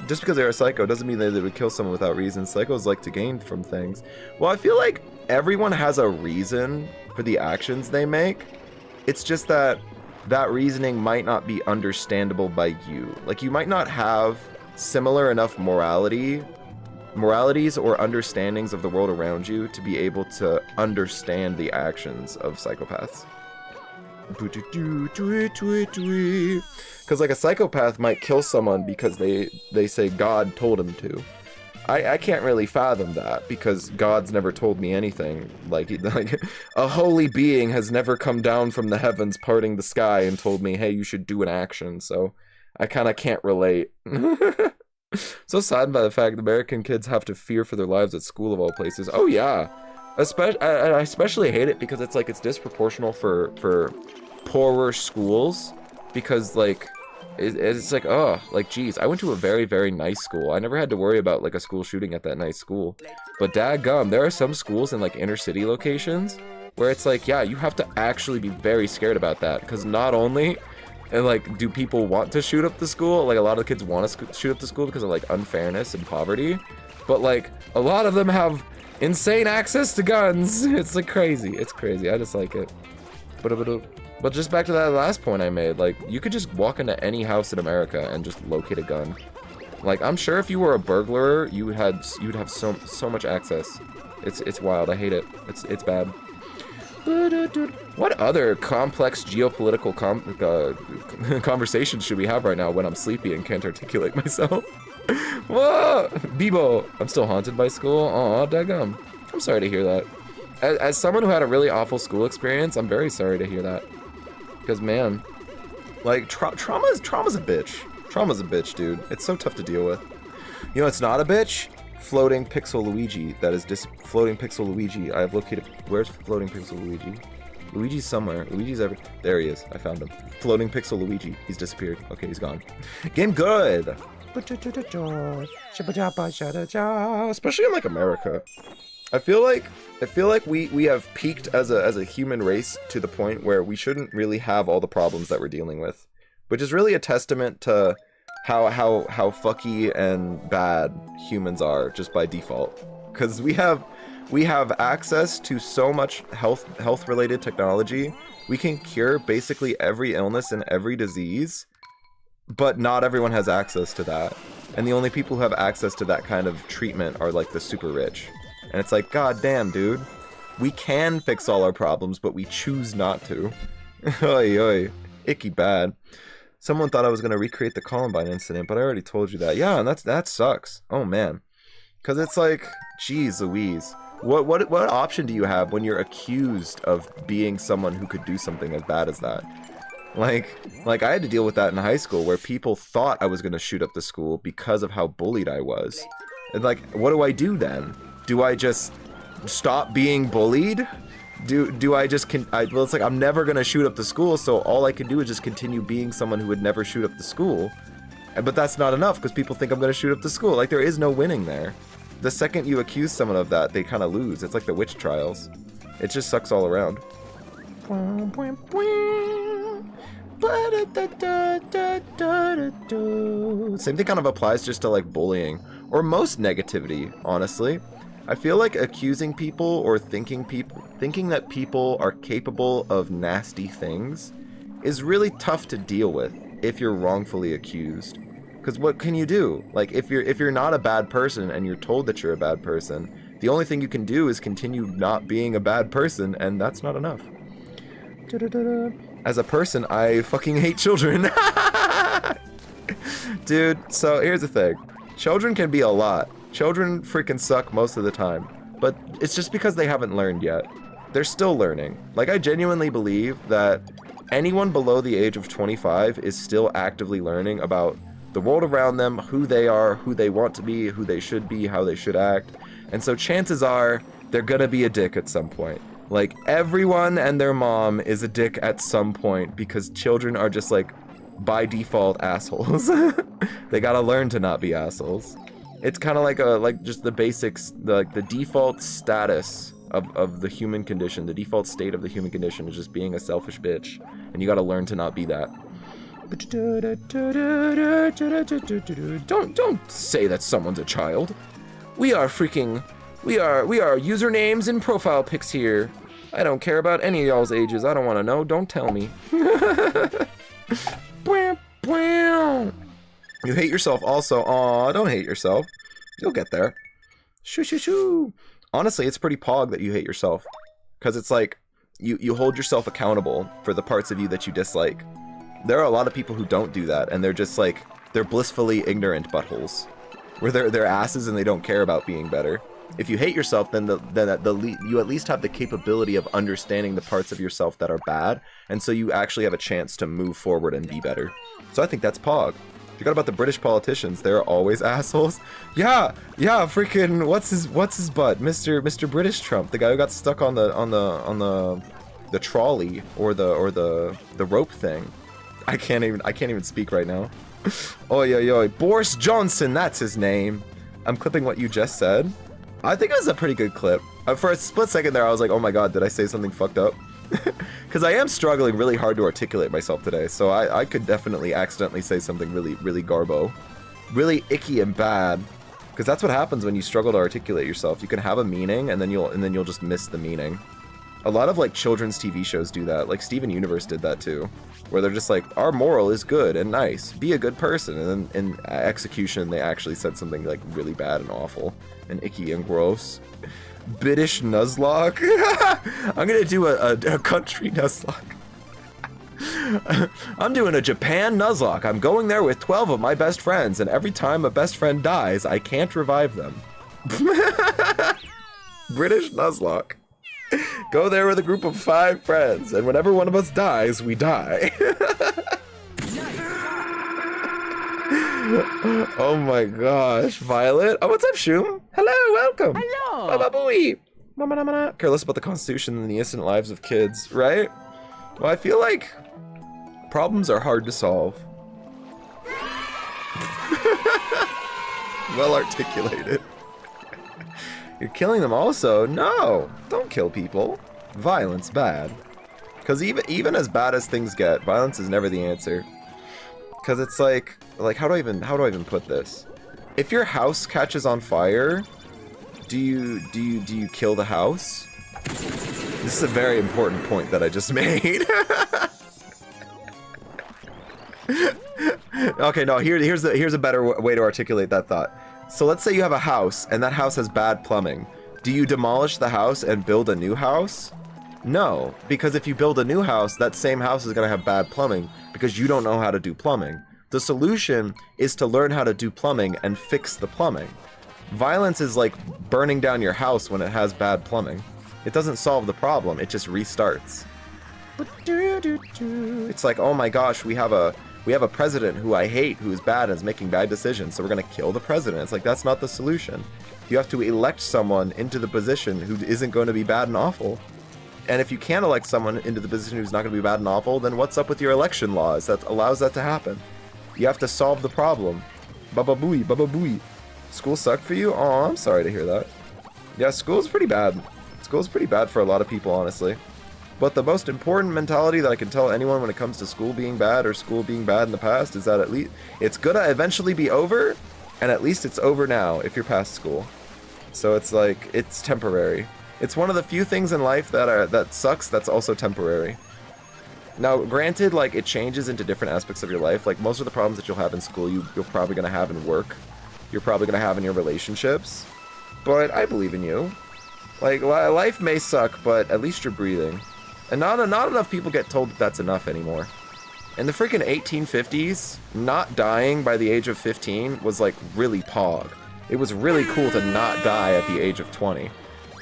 Just because they're a psycho doesn't mean that they would kill someone without reason. Psychos like to gain from things. Well, I feel like everyone has a reason for the actions they make. It's just that that reasoning might not be understandable by you. Like, you might not have similar enough moralities or understandings of the world around you to be able to understand the actions of psychopaths. Because, like, a psychopath might kill someone because they say God told him to. I can't really fathom that, because God's never told me anything. Like a holy being has never come down from the heavens parting the sky and told me, hey, you should do an action, so I kind of can't relate. So saddened by the fact that American kids have to fear for their lives at school of all places. Oh yeah, I especially hate it because it's like it's disproportional for poorer schools, because like it's like, oh, like, geez, I went to a very, very nice school. I never had to worry about like a school shooting at that nice school. But daggum, there are some schools in like inner city locations where it's like, yeah, you have to actually be very scared about that, because not only and like, do people want to shoot up the school? Like, a lot of kids want to shoot up the school because of like unfairness and poverty, but like a lot of them have insane access to guns. It's like crazy. It's crazy. I just like it. But just back to that last point I made, like, you could just walk into any house in America and just locate a gun. Like, I'm sure if you were a burglar, you would have so much access. It's wild. I hate it. It's bad. What other complex geopolitical conversations should we have right now when I'm sleepy and can't articulate myself? Whoa! Bebo! I'm still haunted by school? Aw, daggum. I'm sorry to hear that. As someone who had a really awful school experience, I'm very sorry to hear that. Because, man, like, trauma's a bitch. Trauma's a bitch, dude. It's so tough to deal with. You know, it's not a bitch? Floating Pixel Luigi. That is Floating Pixel Luigi. I have located... Where's Floating Pixel Luigi? Luigi's somewhere. Luigi's ever... There he is. I found him. Floating Pixel Luigi. He's disappeared. Okay, he's gone. Game good! Especially in, like, America. I feel like we have peaked as a human race to the point where we shouldn't really have all the problems that we're dealing with, which is really a testament to how fucky and bad humans are just by default. Because we have access to so much health related technology. We can cure basically every illness and every disease, but not everyone has access to that. And the only people who have access to that kind of treatment are like the super rich. And it's like, god damn, dude. We can fix all our problems, but we choose not to. Oi, oi. Icky bad. Someone thought I was going to recreate the Columbine incident, but I already told you that. Yeah, and that sucks. Oh, man. Because it's like, geez Louise. What option do you have when you're accused of being someone who could do something as bad as that? Like I had to deal with that in high school, where people thought I was going to shoot up the school because of how bullied I was. And like, what do I do then? Do I just stop being bullied? Do I just well, it's like I'm never gonna shoot up the school, so all I can do is just continue being someone who would never shoot up the school. But that's not enough because people think I'm gonna shoot up the school. Like, there is no winning there. The second you accuse someone of that, they kind of lose. It's like the witch trials. It just sucks all around. Same thing kind of applies just to like bullying or most negativity, honestly. I feel like accusing people or thinking that people are capable of nasty things is really tough to deal with if you're wrongfully accused. Because what can you do? Like, if you're not a bad person and you're told that you're a bad person, the only thing you can do is continue not being a bad person, and that's not enough. As a person, I fucking hate children. Dude, so here's the thing. Children can be a lot. Children freaking suck most of the time. But it's just because they haven't learned yet. They're still learning. Like, I genuinely believe that anyone below the age of 25 is still actively learning about the world around them, who they are, who they want to be, who they should be, how they should act. And so chances are they're gonna be a dick at some point. Like, everyone and their mom is a dick at some point because children are just like by default assholes. They gotta learn to not be assholes. It's kind of like just the basics, the default status of the human condition. The default state of the human condition is just being a selfish bitch, and you gotta learn to not be that. Don't say that someone's a child. We are usernames and profile pics here. I don't care about any of y'all's ages. I don't want to know. Don't tell me. You hate yourself also. Aw, don't hate yourself. You'll get there. Shoo shoo shoo. Honestly, it's pretty pog that you hate yourself. Because it's like, you hold yourself accountable for the parts of you that you dislike. There are a lot of people who don't do that, and they're just like, they're blissfully ignorant buttholes. Where they're asses and they don't care about being better. If you hate yourself, then you at least have the capability of understanding the parts of yourself that are bad, and so you actually have a chance to move forward and be better. So I think that's pog. You forgot about the British politicians. They're always assholes. Yeah, freaking what's his butt? Mr. British Trump, the guy who got stuck on the trolley or the rope thing. I can't even speak right now. Oi, Boris Johnson, that's his name. I'm clipping what you just said. I think it was a pretty good clip. For a split second there, I was like, oh my god, did I say something fucked up? Because I am struggling really hard to articulate myself today, so I could definitely accidentally say something really garbo. Really icky and bad. Because that's what happens when you struggle to articulate yourself. You can have a meaning, and then you'll just miss the meaning. A lot of like children's TV shows do that. Like Steven Universe did that too. Where they're just like, our moral is good and nice. Be a good person. And then in execution, they actually said something like really bad and awful. And icky and gross. British Nuzlocke? I'm gonna do a country Nuzlocke. I'm doing a Japan Nuzlocke. I'm going there with 12 of my best friends, and every time a best friend dies, I can't revive them. British Nuzlocke. Go there with a group of 5 friends, and whenever one of us dies, we die. Oh my gosh, Violet. Oh, what's up, Shum? Hello, welcome. Hello. Bababooey. Careless about the Constitution and the innocent lives of kids, right? Well, I feel like problems are hard to solve. Well articulated. You're killing them also? No, don't kill people. Violence bad. Because even as bad as things get, violence is never the answer. Because it's like how do I even put this? If your house catches on fire, do you kill the house? This is a very important point that I just made. Okay, no, here's a better way to articulate that thought. So let's say you have a house and that house has bad plumbing. Do you demolish the house and build a new house? No, because if you build a new house, that same house is going to have bad plumbing because you don't know how to do plumbing. The solution is to learn how to do plumbing and fix the plumbing. Violence is like burning down your house when it has bad plumbing. It doesn't solve the problem, it just restarts. It's like, oh my gosh, we have a we have a president who I hate, who is bad and is making bad decisions, so we're gonna kill the president. It's like, that's not the solution. You have to elect someone into the position who isn't going to be bad and awful. And if you can't elect someone into the position who's not going to be bad and awful, then what's up with your election laws that allows that to happen? You have to solve the problem. Baba booey, baba booey. School sucked for you? Oh, I'm sorry to hear that. Yeah, school's pretty bad. School's pretty bad for a lot of people, honestly. But the most important mentality that I can tell anyone when it comes to school being bad or school being bad in the past is that at least it's gonna eventually be over, and at least it's over now if you're past school. So it's like, it's temporary. It's one of the few things in life that sucks that's also temporary. Now, granted, like, it changes into different aspects of your life. Like, most of the problems that you'll have in school, you're probably gonna have in work. You're probably gonna have in your relationships. But I believe in you. Like, life may suck, but at least you're breathing. And not enough people get told that that's enough anymore. In the freaking 1850s, not dying by the age of 15 was, like, really pog. It was really cool to not die at the age of 20.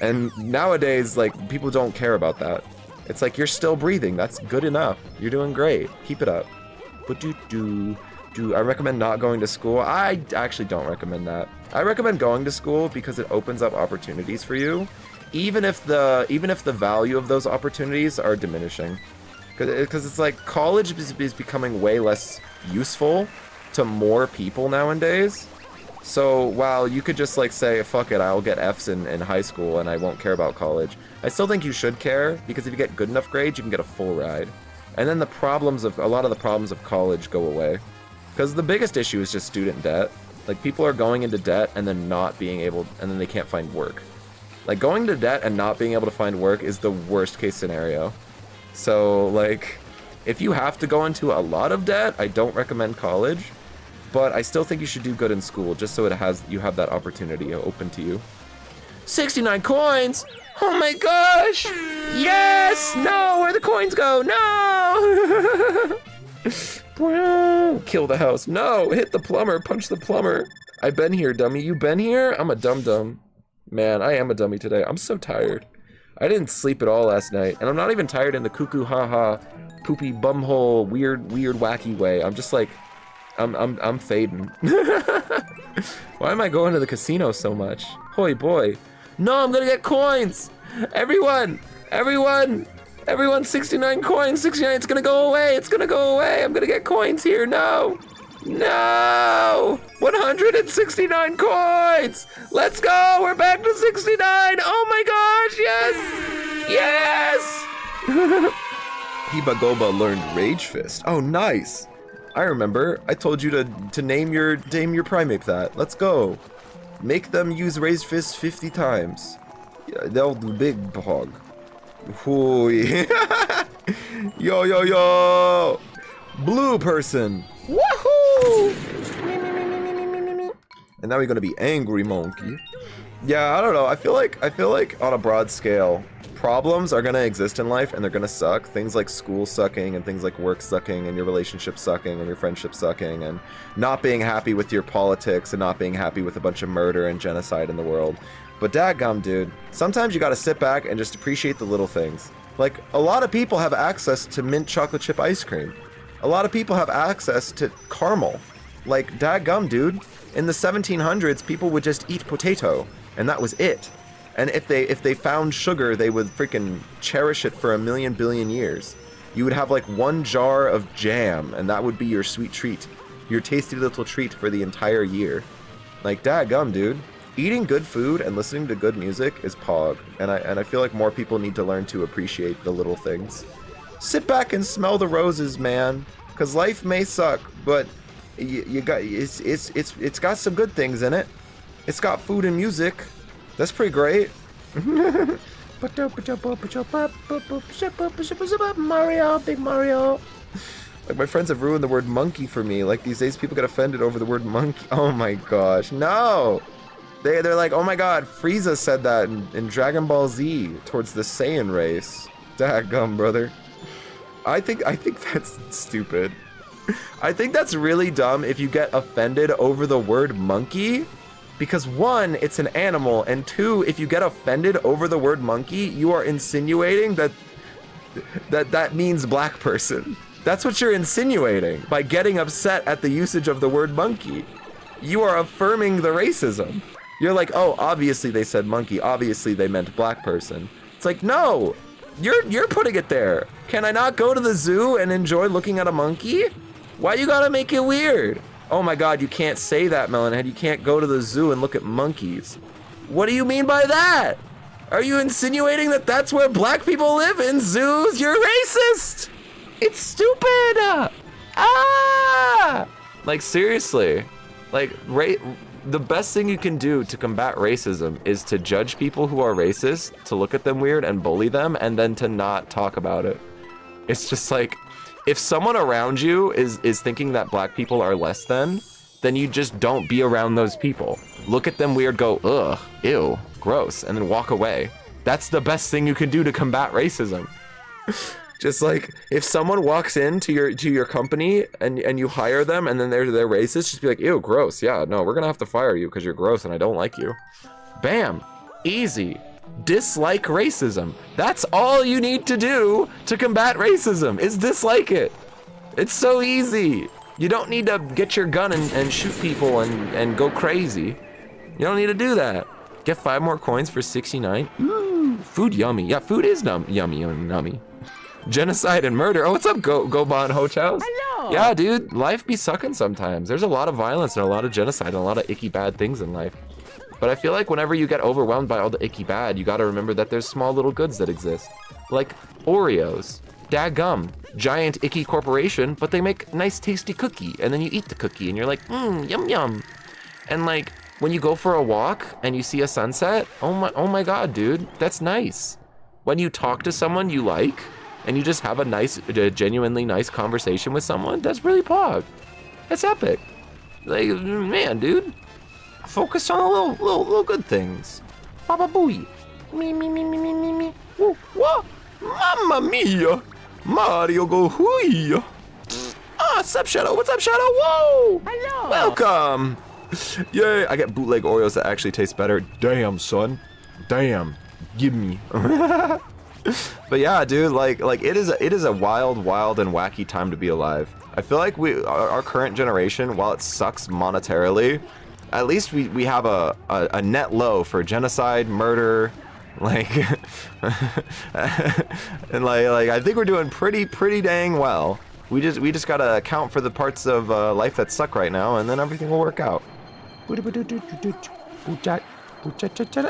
And nowadays, like, people don't care about that. It's like, you're still breathing. That's good enough. You're doing great. Keep it up. But I recommend not going to school. I actually don't recommend that. I recommend going to school because it opens up opportunities for you, even if the value of those opportunities are diminishing. Because it's like, college is becoming way less useful to more people nowadays. So while you could just like say, fuck it, I'll get Fs in high school and I won't care about college, I still think you should care, because if you get good enough grades, you can get a full ride. And then a lot of the problems of college go away. Because the biggest issue is just student debt. Like, people are going into debt and then and then they can't find work. Like, going to debt and not being able to find work is the worst case scenario. So, like, if you have to go into a lot of debt, I don't recommend college. But I still think you should do good in school, just so you have that opportunity open to you. 69 coins! Oh my gosh! Yes! No! Where'd the coins go? No! Kill the house. No! Hit the plumber. Punch the plumber. I've been here, dummy. You been here? I'm a dum-dum. Man, I am a dummy today. I'm so tired. I didn't sleep at all last night. And I'm not even tired in the cuckoo ha-ha, poopy bumhole, weird, wacky way. I'm just like... I'm fading. Why am I going to the casino so much? Hoy boy. No, I'm gonna get coins! Everyone! 69 coins! 69, it's gonna go away! It's gonna go away! I'm gonna get coins here! No! No! 169 coins! Let's go! We're back to 69! Oh my gosh! Yes! Yes! Hibagoba learned Rage Fist. Oh, nice! I remember. I told you to name your primate that. Let's go. Make them use Rage Fist 50 times. Yeah, they'll do big hog. Hooey. Yo, yo, yo! Blue person! Woohoo! And now we're gonna be angry monkey. Yeah, I don't know. I feel like on a broad scale, problems are gonna exist in life and they're gonna suck. Things like school sucking and things like work sucking and your relationship sucking and your friendship sucking and not being happy with your politics and not being happy with a bunch of murder and genocide in the world. But dadgum, dude, sometimes you gotta sit back and just appreciate the little things. Like, a lot of people have access to mint chocolate chip ice cream. A lot of people have access to caramel. Like, dadgum, dude, in the 1700s, people would just eat potato, and that was it. And if they found sugar, they would freaking cherish it for a million billion years. You would have like one jar of jam, and that would be your sweet treat. Your tasty little treat for the entire year. Like, dadgum, dude. Eating good food and listening to good music is pog. And I feel like more people need to learn to appreciate the little things. Sit back and smell the roses, man. Cause life may suck, but it's got some good things in it. It's got food and music. That's pretty great. Mario, big Mario. Like, my friends have ruined the word monkey for me. Like, these days people get offended over the word monkey. Oh my gosh, no. They're like, oh my god, Frieza said that in Dragon Ball Z towards the Saiyan race. Daggum, brother. I think that's stupid. I think that's really dumb if you get offended over the word monkey. Because one, it's an animal, and two, if you get offended over the word monkey, you are insinuating that means black person. That's what you're insinuating by getting upset at the usage of the word monkey. You are affirming the racism. You're like, oh, obviously they said monkey. Obviously they meant black person. It's like, no, you're putting it there. Can I not go to the zoo and enjoy looking at a monkey? Why you gotta make it weird? Oh my God, you can't say that, Melonhead. You can't go to the zoo and look at monkeys. What do you mean by that? Are you insinuating that that's where black people live, in zoos? You're racist. It's stupid. Like seriously, like the best thing you can do to combat racism is to judge people who are racist, to look at them weird and bully them, and then to not talk about it. It's just like, if someone around you is thinking that black people are less than, then you just don't be around those people. Look at them weird, go, ugh, ew, gross, and then walk away. That's the best thing you can do to combat racism. Just like, if someone walks into your company and you hire them and then they're racist, just be like, ew, gross, yeah, no, we're gonna have to fire you because you're gross and I don't like you. Bam, easy. Dislike racism. That's all you need to do to combat racism, is dislike it. It's so easy. You don't need to get your gun and shoot people and go crazy. You don't need to do that. Get 5 more coins for 69. Ooh, food yummy. Yeah, food is yummy. Genocide and murder. Oh, what's up, Goban Hochows? Hello. Yeah, dude, life be sucking sometimes. There's a lot of violence and a lot of genocide and a lot of icky bad things in life. But I feel like whenever you get overwhelmed by all the icky bad, you gotta remember that there's small little goods that exist. Like Oreos. Daggum. Giant icky corporation, but they make nice tasty cookie. And then you eat the cookie and you're like, yum yum. And like, when you go for a walk and you see a sunset, oh my God, dude, that's nice. When you talk to someone you like, and you just have a genuinely nice conversation with someone, that's really pog. That's epic. Like, man, dude. Focus on the little good things. Baba booey. Me. Woo, wah. Mamma mia. Mario go hooey. Ah, what's up, Shadow? What's up, Shadow? Whoa. Hello. Welcome. Yay, I get bootleg Oreos that actually taste better. Damn, son. Damn. Give me. But yeah, dude, like it is a wild and wacky time to be alive. I feel like our current generation, while it sucks monetarily, at least we have a net low for genocide, murder, like, and like I think we're doing pretty dang well. We just gotta account for the parts of life that suck right now, and then everything will work out.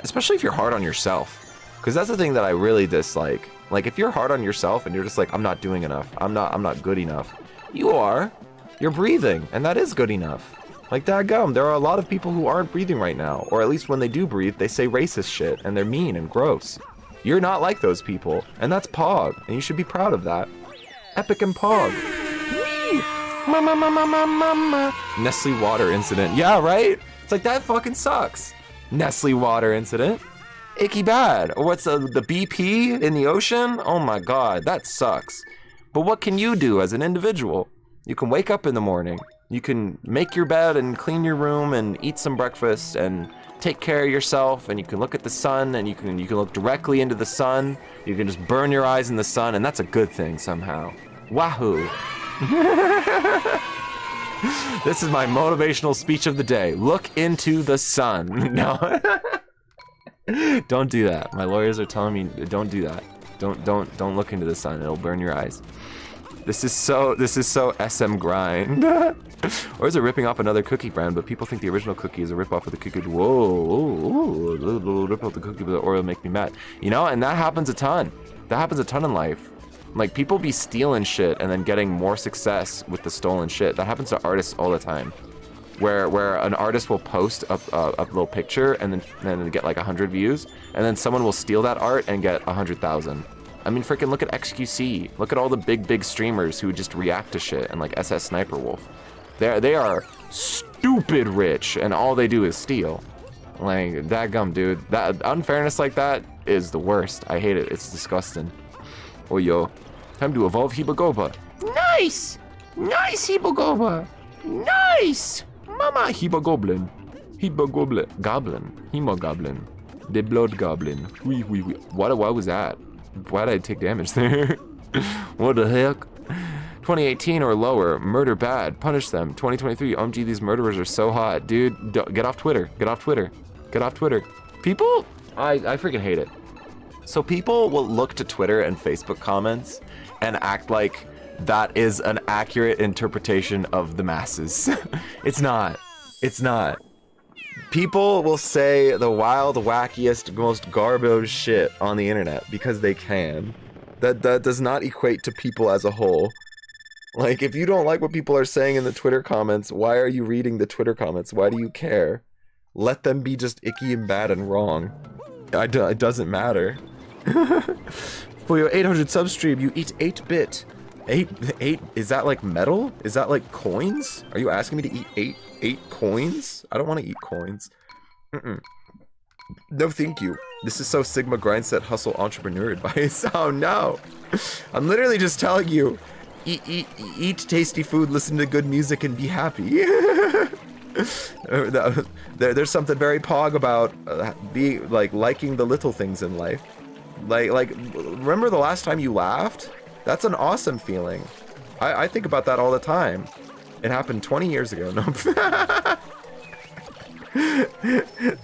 Especially if you're hard on yourself. Because that's the thing that I really dislike. Like, if you're hard on yourself and you're just like, I'm not doing enough, I'm not good enough. You're breathing, and that is good enough. Like, daggum, there are a lot of people who aren't breathing right now, or at least when they do breathe, they say racist shit, and they're mean and gross. You're not like those people, and that's pog, and you should be proud of that. Epic and pog. Mama. Nestle water incident. Yeah, right? It's like, that fucking sucks. Nestle water incident. Icky bad. Or what's the BP in the ocean? Oh my God, that sucks. But what can you do as an individual? You can wake up in the morning. You can make your bed and clean your room and eat some breakfast and take care of yourself, and you can look at the sun, and you can look directly into the sun. You can just burn your eyes in the sun, and that's a good thing somehow. Wahoo. This is my motivational speech of the day. Look into the sun. No. Don't do that. My lawyers are telling me don't do that. Don't look into the sun. It'll burn your eyes. This is so SM grind. Or is it ripping off another cookie brand, but people think the original cookie is a rip off of the cookie. Whoa, rip off the cookie, but the Oreo make me mad. You know, and that happens a ton. That happens a ton in life. Like, people be stealing shit and then getting more success with the stolen shit. That happens to artists all the time. Where an artist will post a little picture and then get like 100 views, and then someone will steal that art and get 100,000. I mean, freaking look at XQC. Look at all the big streamers who just react to shit, and like SS Sniper Wolf. They are stupid rich, and all they do is steal. Like, dadgum, dude. That unfairness like that is the worst. I hate it. It's disgusting. Oh yo, time to evolve Hibagoba. Nice, Hibagoba. Nice. Mama, Hibagoblin. Hemogoblin. The blood goblin. Wee. What was that? Why did I take damage there? What the heck? 2018 or lower. Murder bad. Punish them. 2023. OMG, these murderers are so hot. Dude, get off Twitter. Get off Twitter. Get off Twitter. People, I freaking hate it. So people will look to Twitter and Facebook comments and act like that is an accurate interpretation of the masses. It's not. It's not. People will say the wild, wackiest, most garbage shit on the internet because they can. That does not equate to people as a whole. Like, if you don't like what people are saying in the Twitter comments, why are you reading the Twitter comments? Why do you care? Let them be just icky and bad and wrong. It doesn't matter. For your 800 sub stream, you eat 8-bit. 8, is that like metal? Is that like coins? Are you asking me to eat 8 coins? I don't want to eat coins. No, thank you. This is so Sigma Grindset Hustle Entrepreneur advice. Oh no. I'm literally just telling you, eat tasty food, listen to good music, and be happy. There's something very pog about liking the little things in life. Like, remember the last time you laughed? That's an awesome feeling. I think about that all the time. It happened 20 years ago. No.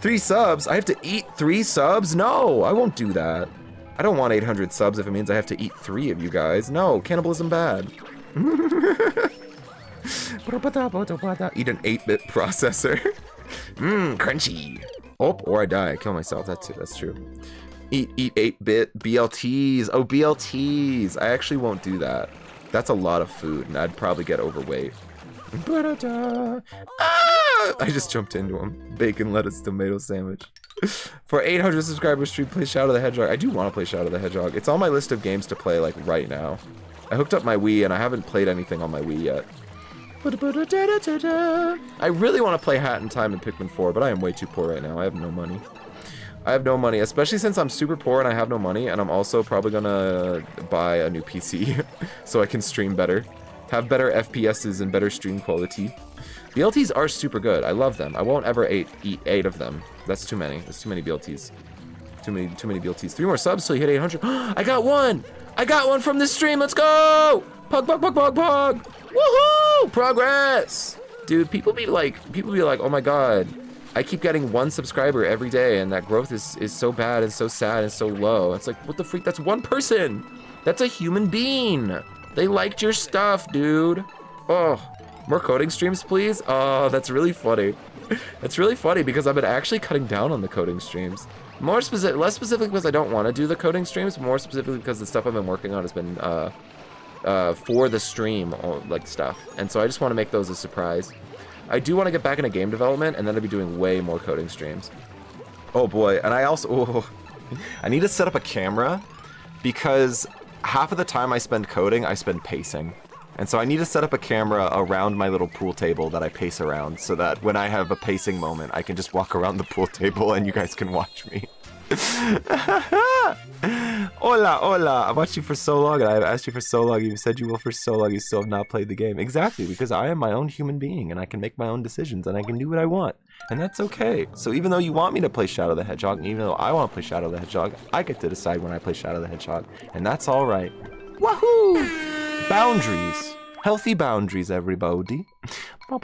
3 subs? I have to eat 3 subs? No, I won't do that. I don't want 800 subs if it means I have to eat 3 of you guys. No, cannibalism bad. Eat an 8-bit processor. Crunchy. Oh, or I die. I kill myself. That's true. Eat 8-bit BLTs. Oh, BLTs. I actually won't do that. That's a lot of food, and I'd probably get overweight. I just jumped into him. Bacon, lettuce, tomato sandwich. For 800 subscribers, stream, play Shadow the Hedgehog. I do want to play Shadow the Hedgehog. It's on my list of games to play, like, right now. I hooked up my Wii, and I haven't played anything on my Wii yet. I really want to play Hat in Time and Pikmin 4, but I am way too poor right now. I have no money. I have no money, especially since I'm super poor and I have no money, and I'm also probably gonna buy a new PC so I can stream better. Have better FPSs and better stream quality. BLTs are super good. I love them. I won't ever eat 8 of them. That's too many. That's too many BLTs. Too many BLTs. 3 more subs till you hit 800. I got one! I got one from this stream. Let's go! Pug, pug, pug, pug, pug! Woohoo! Progress! Dude, people be like, oh my god, I keep getting 1 subscriber every day, and that growth is so bad and so sad and so low. It's like, what the freak? That's 1 person. That's a human being. They liked your stuff, dude. Oh, more coding streams, please. Oh, that's really funny. That's really funny because I've been actually cutting down on the coding streams. Less specifically because I don't want to do the coding streams. More specifically because the stuff I've been working on has been for the stream, like stuff, and so I just want to make those a surprise. I do want to get back into game development, and then I'll be doing way more coding streams. Oh boy, and I also, I need to set up a camera because half of the time I spend coding, I spend pacing. And so I need to set up a camera around my little pool table that I pace around so that when I have a pacing moment, I can just walk around the pool table and you guys can watch me. Hola, hola. I've watched you for so long and I've asked you for so long. You've said you will for so long. You still have not played the game. Exactly, because I am my own human being and I can make my own decisions and I can do what I want. And that's okay. So even though you want me to play Shadow the Hedgehog, and even though I want to play Shadow the Hedgehog, I get to decide when I play Shadow the Hedgehog. And that's all right. Wahoo! Boundaries. Healthy boundaries, everybody. Yeah,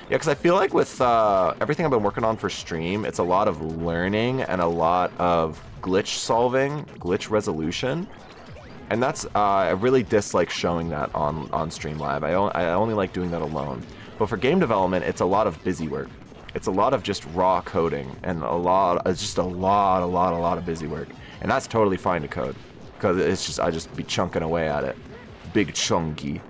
because I feel like with everything I've been working on for stream, it's a lot of learning and a lot of glitch solving, glitch resolution. And that's, I really dislike showing that on Streamlab. I only like doing that alone. But for game development, it's a lot of busy work. It's a lot of just raw coding and it's just a lot of busy work. And that's totally fine to code. Because it's just, I just be chunking away at it. Big chunky.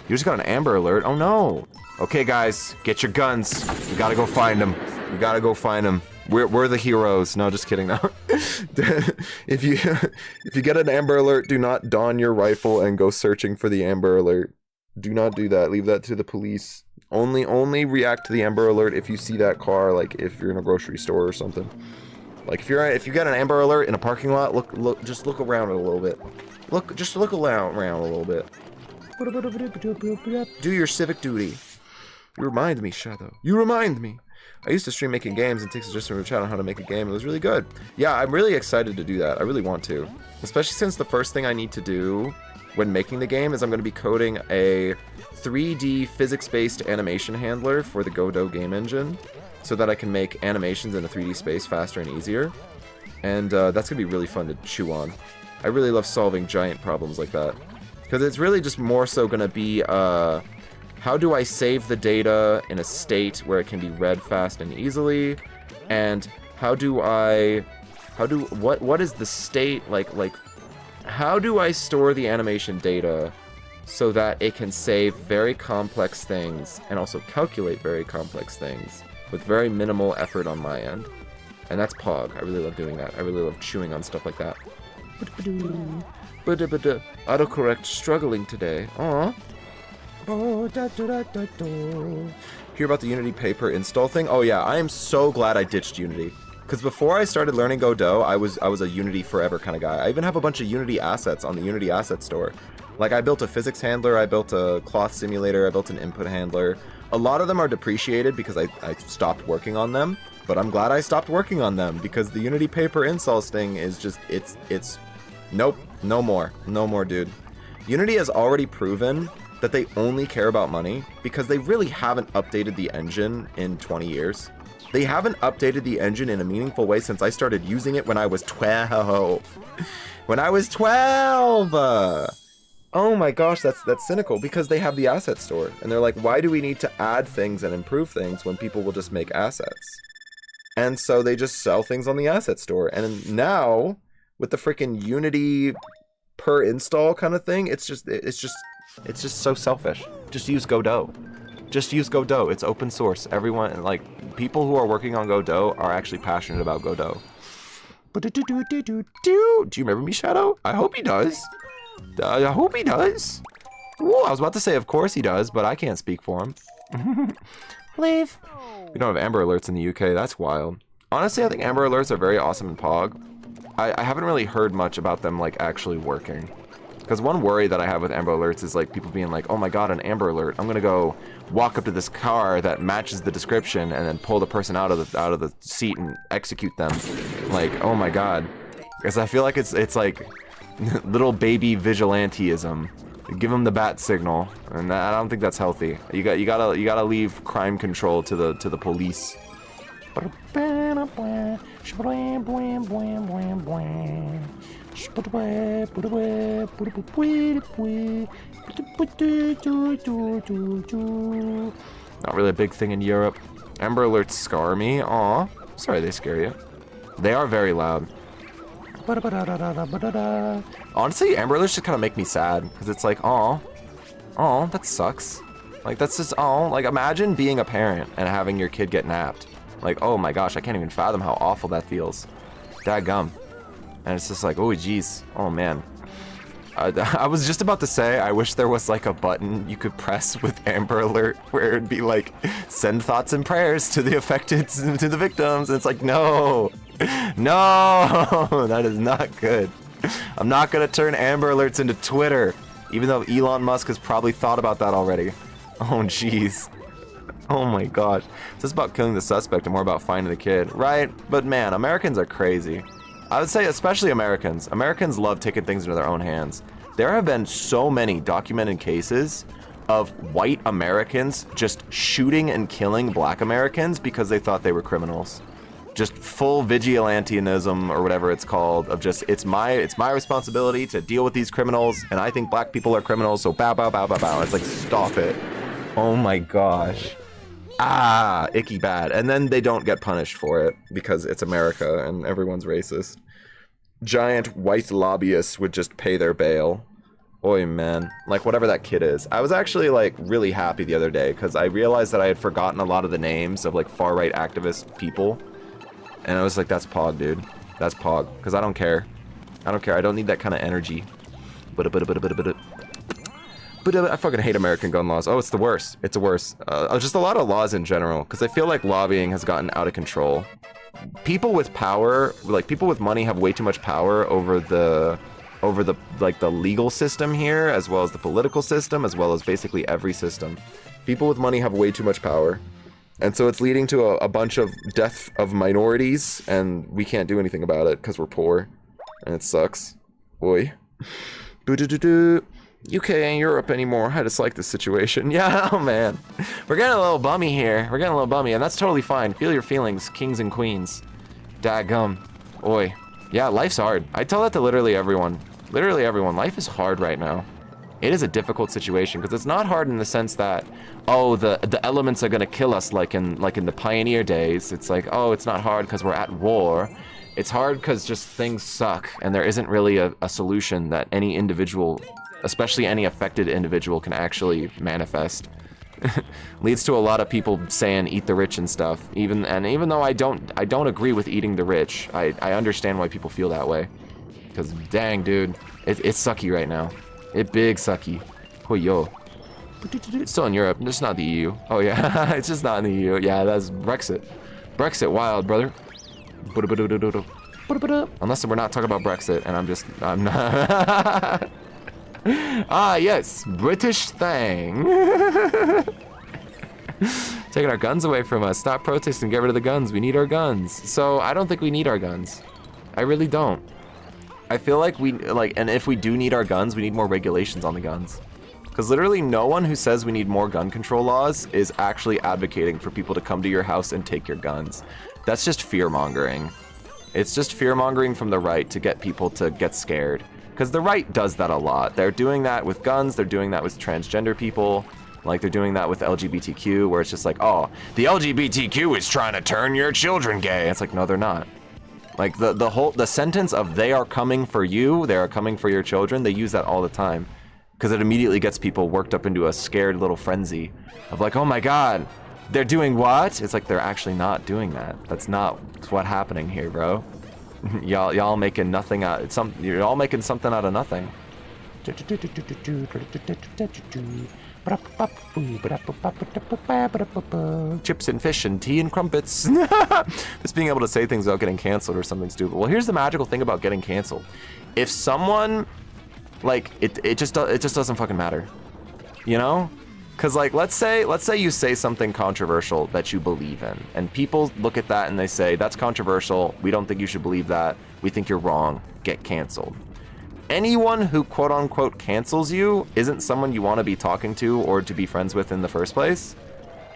You just got an Amber Alert? Oh no. Okay guys, get your guns. We gotta go find them. We gotta go find them. We're the heroes. No, just kidding. No. If you get an Amber Alert, do not don your rifle and go searching for the Amber Alert. Do not do that. Leave that to the police. Only react to the Amber Alert if you see that car, like if you're in a grocery store or something. Like if you get an Amber Alert in a parking lot, just look around it a little bit. Just look around a little bit. Do your civic duty. You remind me, Shadow. You remind me. I used to stream making games and take suggestions from the chat on how to make a game. It was really good. Yeah, I'm really excited to do that. I really want to. Especially since the first thing I need to do when making the game is I'm going to be coding a 3D physics-based animation handler for the Godot game engine so that I can make animations in a 3D space faster and easier. And that's going to be really fun to chew on. I really love solving giant problems like that. Because it's really just more so going to be, how do I save the data in a state where it can be read fast and easily? And what is the state, how do I store the animation data so that it can save very complex things and also calculate very complex things with very minimal effort on my end? And that's Pog. I really love doing that. I really love chewing on stuff like that. Autocorrect struggling today. Aww. Hear about the Unity paper install thing? Oh yeah, I am so glad I ditched Unity. Because before I started learning Godot, I was a Unity forever kind of guy. I even have a bunch of Unity assets on the Unity asset store. Like, I built a physics handler, I built a cloth simulator, I built an input handler. A lot of them are depreciated because I stopped working on them. But I'm glad I stopped working on them because the Unity paper installs thing is just, it's nope, no more, dude. Unity has already proven that they only care about money because they really haven't updated the engine in 20 years. They haven't updated the engine in a meaningful way since I started using it when I was 12. When I was 12! Oh my gosh, that's cynical because they have the asset store. And they're like, why do we need to add things and improve things when people will just make assets? And so they just sell things on the asset store. And now, with the freaking Unity per install kind of thing, it's just so selfish. Just use Godot. Just use Godot. It's open source. Everyone, like, people who are working on Godot are actually passionate about Godot. Do you remember me, Shadow? I hope he does. I hope he does. Ooh, I was about to say, of course he does, but I can't speak for him. Leave. We don't have Amber Alerts in the UK. That's wild. Honestly, I think Amber Alerts are very awesome in Pog. I haven't really heard much about them, like, actually working. Because one worry that I have with Amber Alerts is, like, people being like, oh my god, an Amber Alert. I'm gonna go walk up to this car that matches the description and then pull the person out of the seat and execute them. Like, oh my god. Because I feel like it's like little baby vigilanteism. Give them the bat signal, and I don't think that's healthy. You gotta leave crime control to the police. Not really a big thing in Europe. Amber Alerts scar me. Aw, sorry they scare you. They are very loud. Honestly, Amber Alerts just kind of make me sad because it's like, aw, that sucks. Like, that's just, like, imagine being a parent and having your kid get napped. Like, oh my gosh, I can't even fathom how awful that feels. Dadgum. And it's just like, oh geez, oh man. I was just about to say, I wish there was like a button you could press with Amber Alert where it'd be like, send thoughts and prayers to the affected, to the victims. And it's like, no, that is not good. I'm not gonna turn Amber Alerts into Twitter, even though Elon Musk has probably thought about that already. Oh jeez. Oh my gosh. It's just about killing the suspect and more about finding the kid. Right, but man, Americans are crazy. I would say especially Americans. Americans love taking things into their own hands. There have been so many documented cases of white Americans just shooting and killing black Americans because they thought they were criminals. Just full vigilantism or whatever it's called, of just, it's my responsibility to deal with these criminals, and I think black people are criminals, so bow, bow, bow, bow, bow. It's like, stop it. Oh my gosh. Ah, icky bad. And then they don't get punished for it because it's America and everyone's racist. Giant white lobbyists would just pay their bail. Oy, man. Like, whatever that kid is. I was actually, like, really happy the other day because I realized that I had forgotten a lot of the names of, like, far-right activist people. And I was like, that's Pog, dude. That's Pog. Because I don't care. I don't care. I don't need that kind of energy. But I fucking hate American gun laws. Oh, it's the worst. It's the worst. Just a lot of laws in general, because I feel like lobbying has gotten out of control. People with power, like people with money, have way too much power over the like the legal system here, as well as the political system, as well as basically every system. People with money have way too much power. And so it's leading to a bunch of death of minorities, and we can't do anything about it because we're poor. And it sucks. Oi. Boo-doo-doo-doo. UK ain't Europe anymore. I just like this situation. Yeah, oh man. We're getting a little bummy here. We're getting a little bummy, and that's totally fine. Feel your feelings, kings and queens. Daggum. Oi. Yeah, life's hard. I tell that to literally everyone. Literally everyone. Life is hard right now. It is a difficult situation because it's not hard in the sense that, oh, the elements are gonna kill us like in the pioneer days. It's like, oh, it's not hard because we're at war. It's hard because just things suck and there isn't really a solution that any individual, especially any affected individual, can actually manifest. Leads to a lot of people saying eat the rich and stuff. Even though I don't agree with eating the rich, I understand why people feel that way. Because dang, dude, it's sucky right now. It big sucky. Oh yo. It's still in Europe, just not the EU. Oh yeah, it's just not in the EU. Yeah, that's Brexit. Brexit wild, brother. Unless we're not talking about Brexit, and I'm not. Ah yes, British thing. Taking our guns away from us. Stop protesting, get rid of the guns. We need our guns. So I don't think we need our guns. I really don't. I feel like and if we do need our guns, we need more regulations on the guns. Because literally no one who says we need more gun control laws is actually advocating for people to come to your house and take your guns. That's just fear-mongering. It's just fear-mongering from the right to get people to get scared. Because the right does that a lot. They're doing that with guns, they're doing that with transgender people, like they're doing that with LGBTQ, where it's just like, oh, the LGBTQ is trying to turn your children gay. It's like, no, they're not. Like the sentence of they are coming for you, they are coming for your children, they use that all the time. Because it immediately gets people worked up into a scared little frenzy of like, oh my god, they're doing what? It's like they're actually not doing that. That's not what's happening here, bro. y'all making nothing out. You're all making something out of nothing. Chips and fish and tea and crumpets. Just being able to say things without getting canceled or something stupid. Well, here's the magical thing about getting canceled. If someone, like, it just doesn't fucking matter, you know? Because like, let's say you say something controversial that you believe in, and people look at that and they say, that's controversial, we don't think you should believe that, we think you're wrong, get canceled. Anyone who quote unquote cancels you isn't someone you want to be talking to or to be friends with in the first place.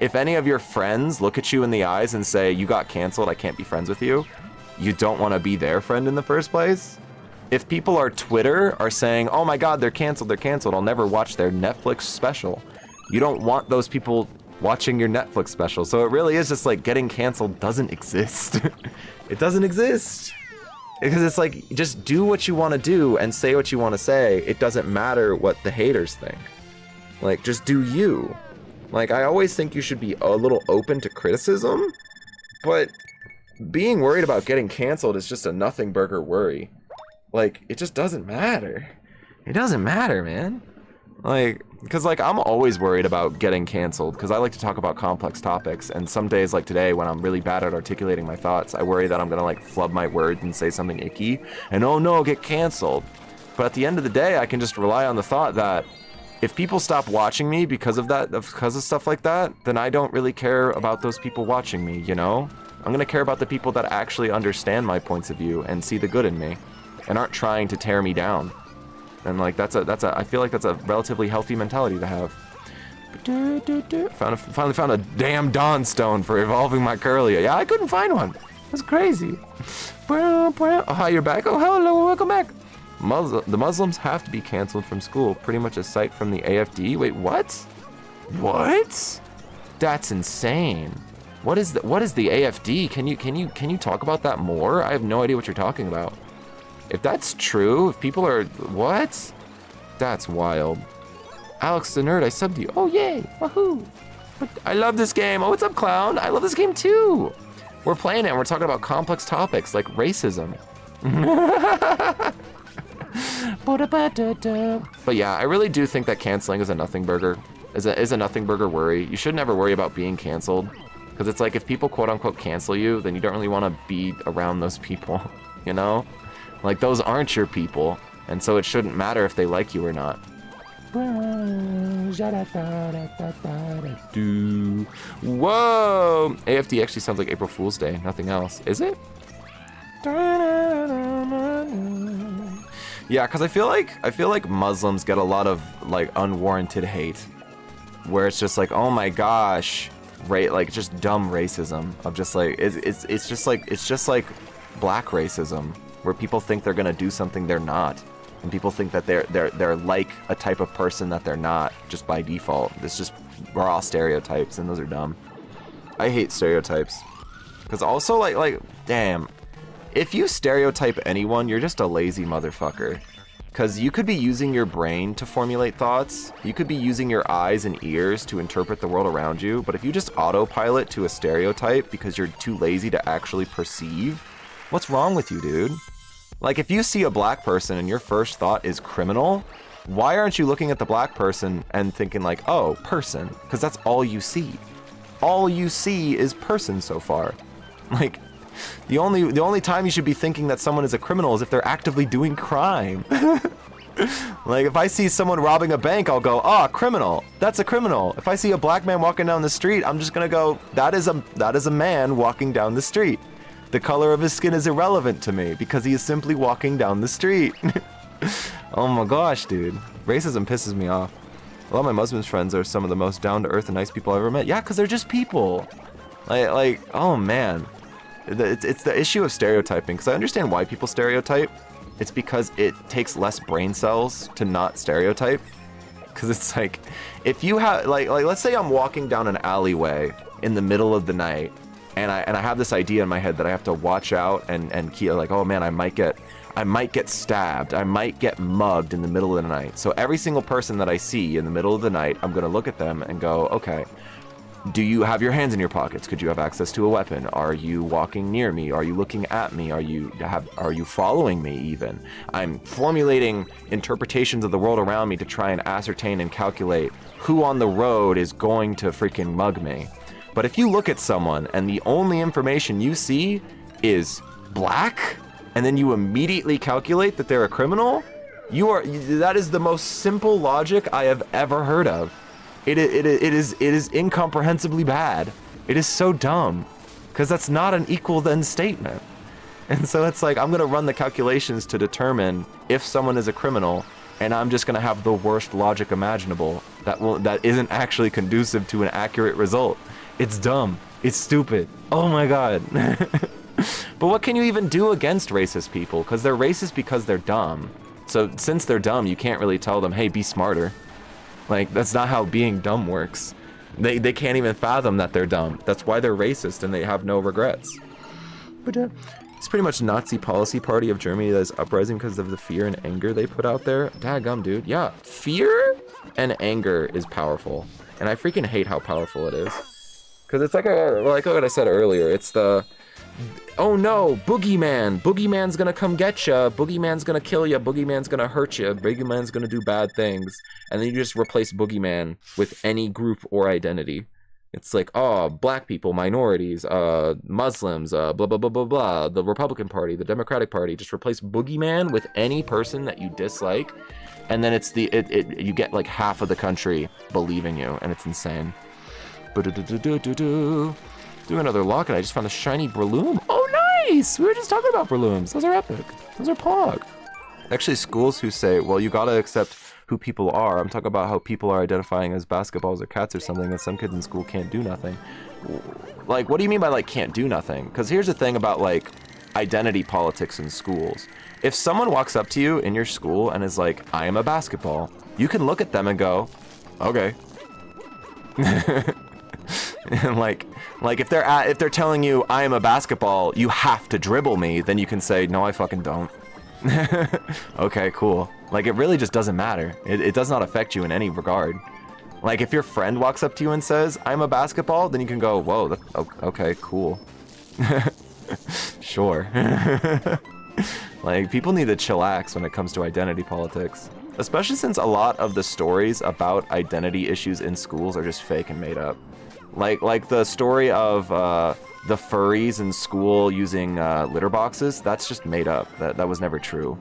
If any of your friends look at you in the eyes and say, you got canceled, I can't be friends with you, you don't want to be their friend in the first place. If people on Twitter are saying, oh my god, they're canceled, I'll never watch their Netflix special, you don't want those people watching your Netflix special. So it really is just like getting canceled doesn't exist. It doesn't exist. Because it's like, just do what you want to do and say what you want to say. It doesn't matter what the haters think. Like, just do you. Like, I always think you should be a little open to criticism, but being worried about getting canceled is just a nothing burger worry. Like, it just doesn't matter. It doesn't matter, man. Like, because like I'm always worried about getting canceled because I like to talk about complex topics, and some days like today when I'm really bad at articulating my thoughts, I worry that I'm gonna like flub my words and say something icky and oh no, get canceled. But at the end of the day, I can just rely on the thought that if people stop watching me because of stuff like that, then I don't really care about those people watching me, you know? I'm gonna care about the people that actually understand my points of view and see the good in me and aren't trying to tear me down. And like I feel like that's a relatively healthy mentality to have. Finally found a damn Dawn Stone for evolving my Curlia. Yeah, I couldn't find one. That's crazy. Oh, hi, you're back. Oh, hello, welcome back. The Muslims have to be canceled from school. Pretty much a cite from the AFD. Wait, what? What? That's insane. What is the AFD? Can you talk about that more? I have no idea what you're talking about. If that's true, if people are... What? That's wild. Alex the Nerd, I subbed you. Oh, yay. Woohoo. I love this game. Oh, what's up, Clown? I love this game, too. We're playing it, and we're talking about complex topics like racism. But yeah, I really do think that canceling is a nothing burger. Is a nothing burger worry. You should never worry about being canceled. Because it's like, if people quote-unquote cancel you, then you don't really want to be around those people, you know? Like, those aren't your people, and so it shouldn't matter if they like you or not. Whoa! AFD actually sounds like April Fool's Day, nothing else. Is it? Yeah, because I feel like Muslims get a lot of like unwarranted hate, where it's just like, oh my gosh, like just dumb racism of just like it's just like black racism, where people think they're gonna do something they're not, and people think that they're like a type of person that they're not just by default. It's just raw stereotypes, and those are dumb. I hate stereotypes, because also like damn. If you stereotype anyone, you're just a lazy motherfucker. Because you could be using your brain to formulate thoughts, you could be using your eyes and ears to interpret the world around you, but if you just autopilot to a stereotype because you're too lazy to actually perceive, what's wrong with you, dude? Like, if you see a black person and your first thought is criminal, why aren't you looking at the black person and thinking like, oh, person? Because that's all you see. All you see is person so far. Like, the only time you should be thinking that someone is a criminal is if they're actively doing crime. Like, if I see someone robbing a bank, I'll go, ah, criminal. That's a criminal. If I see a black man walking down the street, I'm just gonna go, that is a man walking down the street. The color of his skin is irrelevant to me because he is simply walking down the street. Oh my gosh, dude. Racism pisses me off. A lot of my Muslim friends are some of the most down-to-earth and nice people I've ever met. Yeah, because they're just people. Like, oh man. It's the issue of stereotyping, because I understand why people stereotype. It's because it takes less brain cells to not stereotype. Because it's like, if you have, like let's say I'm walking down an alleyway in the middle of the night, and I have this idea in my head that I have to watch out and keep, like, oh man, I might get stabbed, I might get mugged in the middle of the night. So every single person that I see in the middle of the night, I'm gonna look at them and go, okay, do you have your hands in your pockets? Could you have access to a weapon? Are you walking near me? Are you looking at me? Are you following me even? I'm formulating interpretations of the world around me to try and ascertain and calculate who on the road is going to freaking mug me. But if you look at someone and the only information you see is black, and then you immediately calculate that they're a criminal, that is the most simple logic I have ever heard of. It is incomprehensibly bad. It is so dumb, because that's not an equal then statement. And so it's like, I'm gonna run the calculations to determine if someone is a criminal, and I'm just gonna have the worst logic imaginable that isn't actually conducive to an accurate result. It's dumb. It's stupid. Oh my god. But what can you even do against racist people? Because they're racist because they're dumb. So since they're dumb, you can't really tell them, hey, be smarter. Like, that's not how being dumb works. They can't even fathom that they're dumb. That's why they're racist and they have no regrets. But it's pretty much Nazi policy party of Germany that is uprising because of the fear and anger they put out there. Daggum, dude. Yeah, fear and anger is powerful. And I freaking hate how powerful it is. Because it's like what I said earlier. It's the, oh no, boogeyman. Boogeyman's gonna come get ya. Boogeyman's gonna kill ya. Boogeyman's gonna hurt ya. Boogeyman's gonna do bad things. And then you just replace boogeyman with any group or identity. It's like, oh, black people, minorities, Muslims, blah, blah, blah, blah, blah, the Republican Party, the Democratic Party. Just replace boogeyman with any person that you dislike. And then it's you get like half of the country believing you, and it's insane. Do another lock, and I just found a shiny Breloom. Oh, nice! We were just talking about Breloons. Those are epic. Those are pog. Actually, schools who say, well, you gotta accept who people are. I'm talking about how people are identifying as basketballs or cats or something, and some kids in school can't do nothing. Like, what do you mean by, like, can't do nothing? Because here's the thing about, like, identity politics in schools. If someone walks up to you in your school and is like, I am a basketball, you can look at them and go, okay. And like if they're telling you I am a basketball, you have to dribble me, then you can say, no, I fucking don't. Okay, cool. Like, it really just doesn't matter. It does not affect you in any regard. Like, if your friend walks up to you and says, I'm a basketball, then you can go, whoa, okay, cool. Sure. Like, people need to chillax when it comes to identity politics. Especially since a lot of the stories about identity issues in schools are just fake and made up. Like the story of the furries in school using litter boxes, that's just made up. That was never true.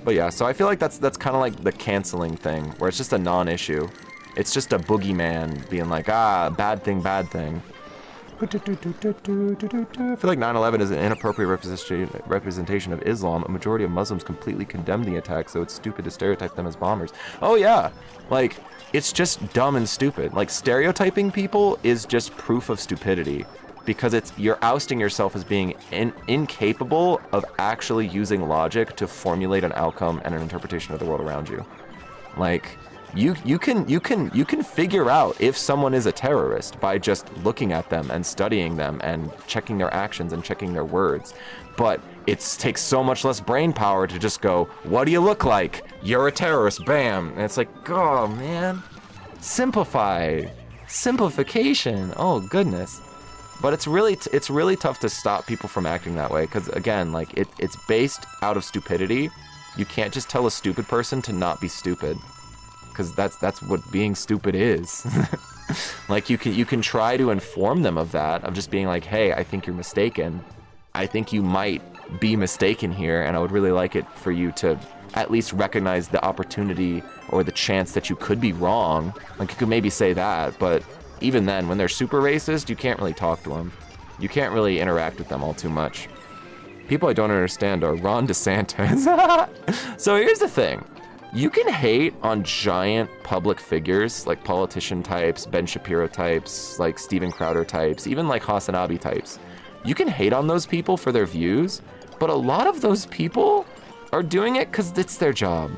But yeah, so I feel like that's kind of like the canceling thing, where it's just a non-issue. It's just a boogeyman being like, ah, bad thing, bad thing. I feel like 9/11 is an inappropriate representation of Islam. A majority of Muslims completely condemn the attack, so it's stupid to stereotype them as bombers. Oh yeah, like, it's just dumb and stupid. Like, stereotyping people is just proof of stupidity, because you're ousting yourself as being incapable of actually using logic to formulate an outcome and an interpretation of the world around you. Like, you can figure out if someone is a terrorist by just looking at them and studying them and checking their actions and checking their words. But it takes so much less brain power to just go, what do you look like? You're a terrorist, bam. And it's like, oh man, simplification. Oh goodness. But it's really tough to stop people from acting that way, because again, like, it's based out of stupidity. You can't just tell a stupid person to not be stupid, because that's what being stupid is. Like, you can try to inform them of that, of just being like, hey, I think you're mistaken. I think you might be mistaken here, and I would really like it for you to at least recognize the opportunity or the chance that you could be wrong. Like, you could maybe say that, but even then, when they're super racist, you can't really talk to them. You can't really interact with them all too much. People I don't understand are Ron DeSantis. So here's the thing. You can hate on giant public figures, like politician types, Ben Shapiro types, like Steven Crowder types, even like Hasanabi types. You can hate on those people for their views, but a lot of those people are doing it because it's their job.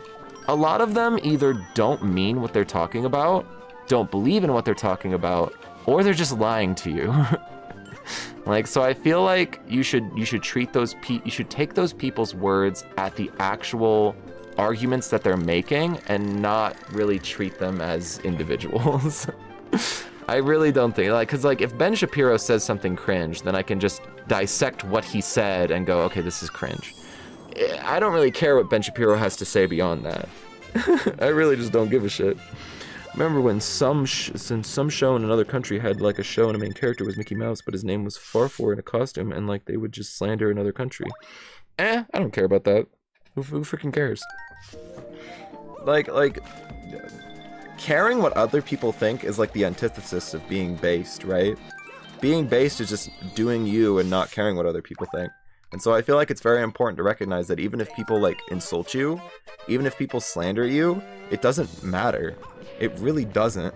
A lot of them either don't mean what they're talking about, don't believe in what they're talking about, or they're just lying to you. Like, so I feel like you should treat you should take those people's words at the actual arguments that they're making and not really treat them as individuals. I really don't think, like, because like if Ben Shapiro says something cringe, then I can just dissect what he said and go, okay, this is cringe. I don't really care what Ben Shapiro has to say beyond that. I really just don't give a shit. Remember when some show in another country had like a show and a main character was Mickey Mouse, but his name was Farfor in a costume, and like they would just slander another country. I don't care about that. Who freaking cares? Like, caring what other people think is like the antithesis of being based, right? Being based is just doing you and not caring what other people think. And so I feel like it's very important to recognize that even if people like insult you, even if people slander you, it doesn't matter. It really doesn't.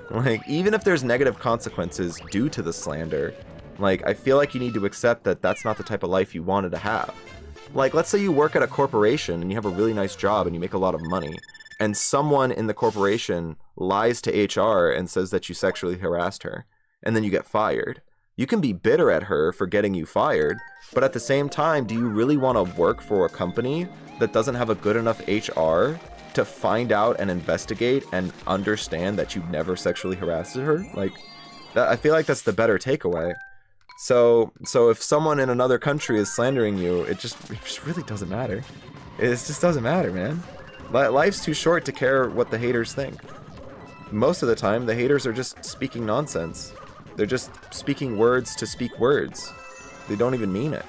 Like, even if there's negative consequences due to the slander, like, I feel like you need to accept that that's not the type of life you wanted to have. Like, let's say you work at a corporation and you have a really nice job and you make a lot of money, and someone in the corporation lies to HR and says that you sexually harassed her, and then you get fired. You can be bitter at her for getting you fired, but at the same time, do you really want to work for a company that doesn't have a good enough HR to find out and investigate and understand that you never sexually harassed her? Like, I feel like that's the better takeaway. So if someone in another country is slandering you, it just really doesn't matter. It just doesn't matter, man. Life's too short to care what the haters think. Most of the time, the haters are just speaking nonsense. They're just speaking words to speak words. They don't even mean it.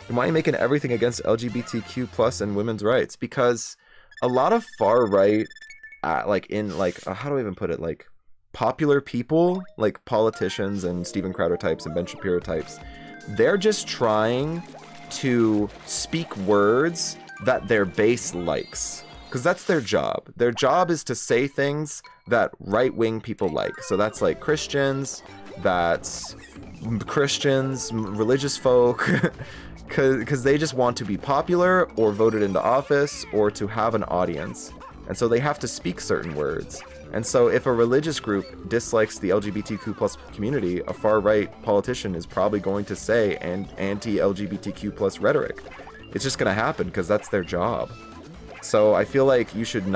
Why are you making everything against LGBTQ plus and women's rights? Because a lot of far right, how do I even put it? Like, popular people, like politicians and Steven Crowder types and Ben Shapiro types, they're just trying to speak words that their base likes. Because that's their job. Their job is to say things that right-wing people like. So that's like Christians, religious folk, because they just want to be popular or voted into office or to have an audience. And so they have to speak certain words. And so if a religious group dislikes the LGBTQ plus community, a far-right politician is probably going to say anti-LGBTQ plus rhetoric. It's just going to happen because that's their job. So I feel like you should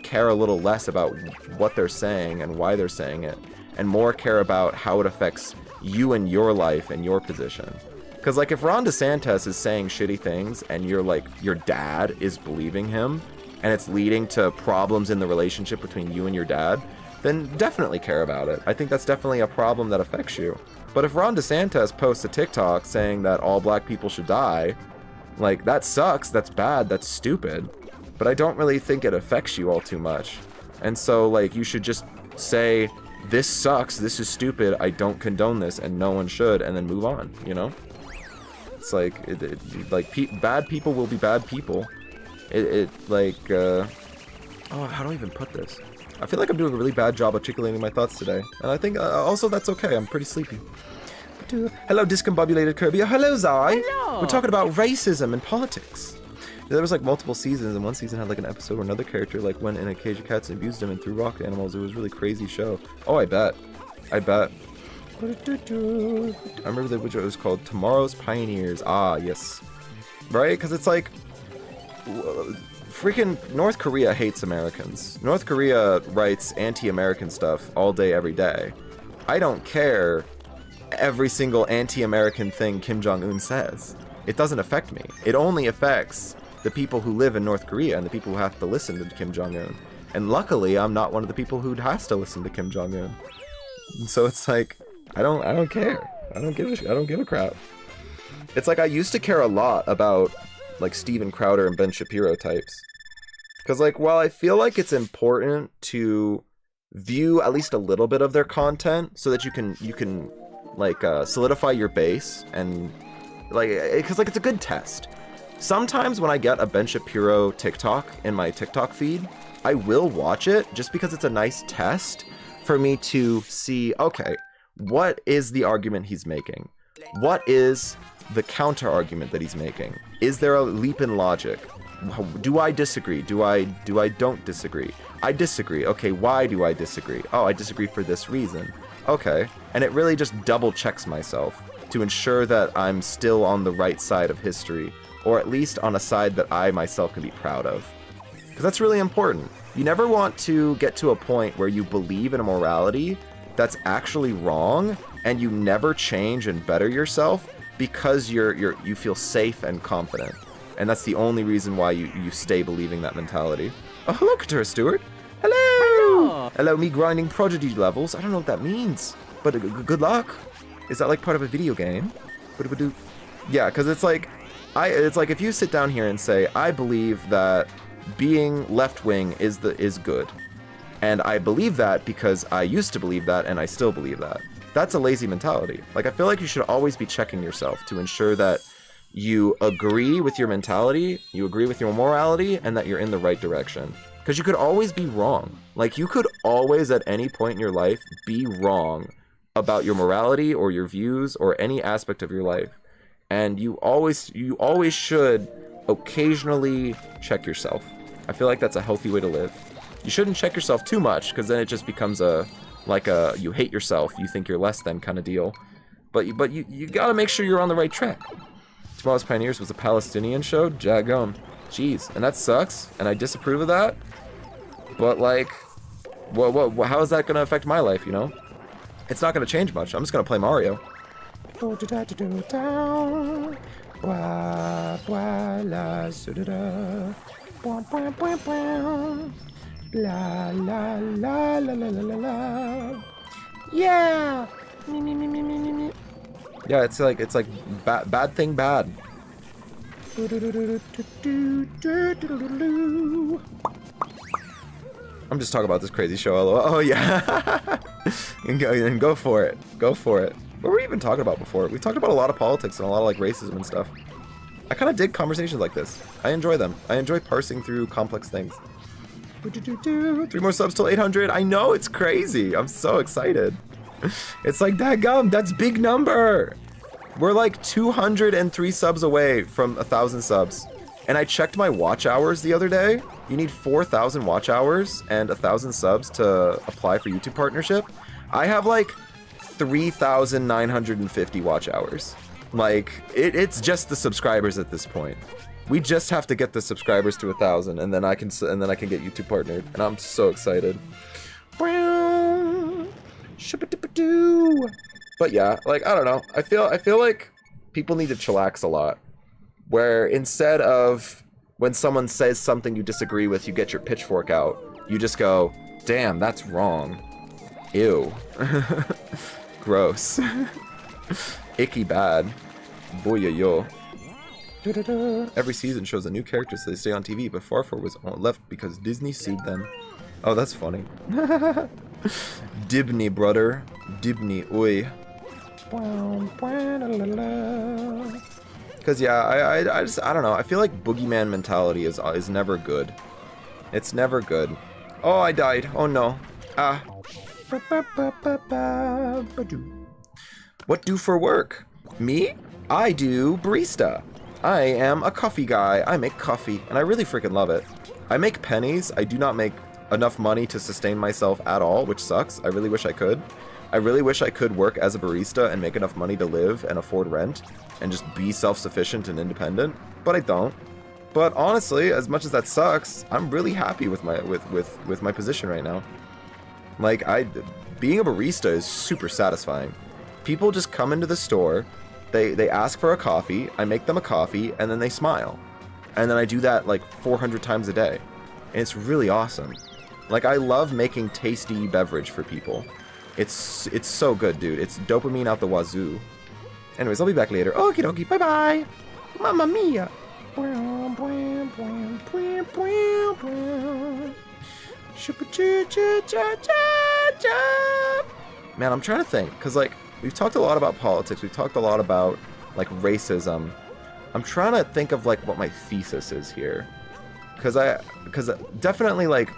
care a little less about what they're saying and why they're saying it, and more care about how it affects you and your life and your position. Because like if Ron DeSantis is saying shitty things and your dad is believing him, and it's leading to problems in the relationship between you and your dad, then definitely care about it. I think that's definitely a problem that affects you. But if Ron DeSantis posts a TikTok saying that all black people should die, Like, that sucks, that's bad, that's stupid. But I don't really think it affects you all too much. And so, like, you should just say, this sucks, this is stupid, I don't condone this, and no one should, and then move on, you know? It's like, bad people will be bad people. Oh, how do I even put this? I feel like I'm doing a really bad job articulating my thoughts today. And I think, also, that's okay, I'm pretty sleepy. Hello, discombobulated Kirby. Hello, Zai. Hello. We're talking about racism and politics. There was like multiple seasons, and one season had like an episode where another character like went in a cage of cats and abused them and threw rock animals. It was a really crazy show. Oh, I bet. I remember which it was called. Tomorrow's Pioneers. Ah, yes. Right? Because it's like, freaking North Korea hates Americans. North Korea writes anti-American stuff all day, every day. I don't care every single anti-American thing Kim Jong-un says. It doesn't affect me. It only affects the people who live in North Korea and the people who have to listen to Kim Jong-un. And luckily, I'm not one of the people who has to listen to Kim Jong-un. And so it's like, I don't care. I don't give a crap. It's like I used to care a lot about like Steven Crowder and Ben Shapiro types. Because like, while I feel like it's important to view at least a little bit of their content so that you can like solidify your base and like, because like it's a good test. Sometimes when I get a Ben Shapiro TikTok in my TikTok feed, I will watch it just because it's a nice test for me to see, okay, what is the argument he's making? What is the counter argument that he's making? Is there a leap in logic? Do I disagree? Do I don't disagree? I disagree. Okay, why do I disagree? Oh, I disagree for this reason. Okay. And it really just double checks myself to ensure that I'm still on the right side of history, or at least on a side that I myself can be proud of. Because that's really important. You never want to get to a point where you believe in a morality that's actually wrong, and you never change and better yourself because you feel safe and confident. And that's the only reason why you stay believing that mentality. Oh, hello, Katura Stewart. Hello! Hello, me grinding prodigy levels. I don't know what that means, but good luck. Is that like part of a video game? Yeah, because it's like if you sit down here and say, I believe that being left-wing is good. And I believe that because I used to believe that and I still believe that. That's a lazy mentality. Like, I feel like you should always be checking yourself to ensure that you agree with your mentality, you agree with your morality, and that you're in the right direction. Because you could always be wrong. Like, you could always at any point in your life be wrong about your morality or your views or any aspect of your life. And you always should occasionally check yourself. I feel like that's a healthy way to live. You shouldn't check yourself too much, because then it just becomes you hate yourself, you think you're less than kind of deal. But you gotta make sure you're on the right track. Tomorrow's Pioneers was a Palestinian show? Jagum. Jeez, and that sucks, and I disapprove of that. But like, how is that gonna affect my life, you know? It's not gonna change much. I'm just gonna play Mario. La la la la la la la. Yeah. Me. Yeah, it's like bad thing bad. I'm just talking about this crazy show. Oh yeah. and go for it. Go for it. What were we even talking about before? We talked about a lot of politics and a lot of like racism and stuff. I kind of dig conversations like this. I enjoy them. I enjoy parsing through complex things. 3 more subs till 800. I know, it's crazy. I'm so excited. It's like, dadgum, that's big number. We're like 203 subs away from 1,000 subs. And I checked my watch hours the other day. You need 4,000 watch hours and 1,000 subs to apply for YouTube partnership. I have like 3,950 watch hours. Like, it's just the subscribers at this point. We just have to get the subscribers to 1,000, and then I can get YouTube partnered, and I'm so excited. But yeah, like, I don't know. I feel like people need to chillax a lot. Where instead of when someone says something you disagree with, you get your pitchfork out. You just go, damn, that's wrong. Ew. Gross. Icky bad. Boy yo. Every season shows a new character so they stay on TV, but Farfar was left because Disney sued them. Oh, that's funny. Dibney, brother. Dibney, oi. Because, yeah, I don't know. I feel like boogeyman mentality is never good. It's never good. Oh, I died. Oh, no. Ah. What do for work? Me? I do barista. I am a coffee guy. I make coffee, and I really freaking love it. I make pennies. I do not make enough money to sustain myself at all, which sucks. I really wish I could. I really wish I could work as a barista and make enough money to live and afford rent and just be self-sufficient and independent, but I don't. But honestly, as much as that sucks, I'm really happy with my with my position right now. Like, being a barista is super satisfying. People just come into the store, they ask for a coffee, I make them a coffee, and then they smile. And then I do that like 400 times a day. And it's really awesome. Like, I love making tasty beverage for people. It's so good, dude. It's dopamine out the wazoo. Anyways, I'll be back later. Okie dokie, bye-bye. Mamma mia. Man, I'm trying to think, because, like, we've talked a lot about politics. We've talked a lot about, like, racism. I'm trying to think of, like, what my thesis is here. Because definitely, like,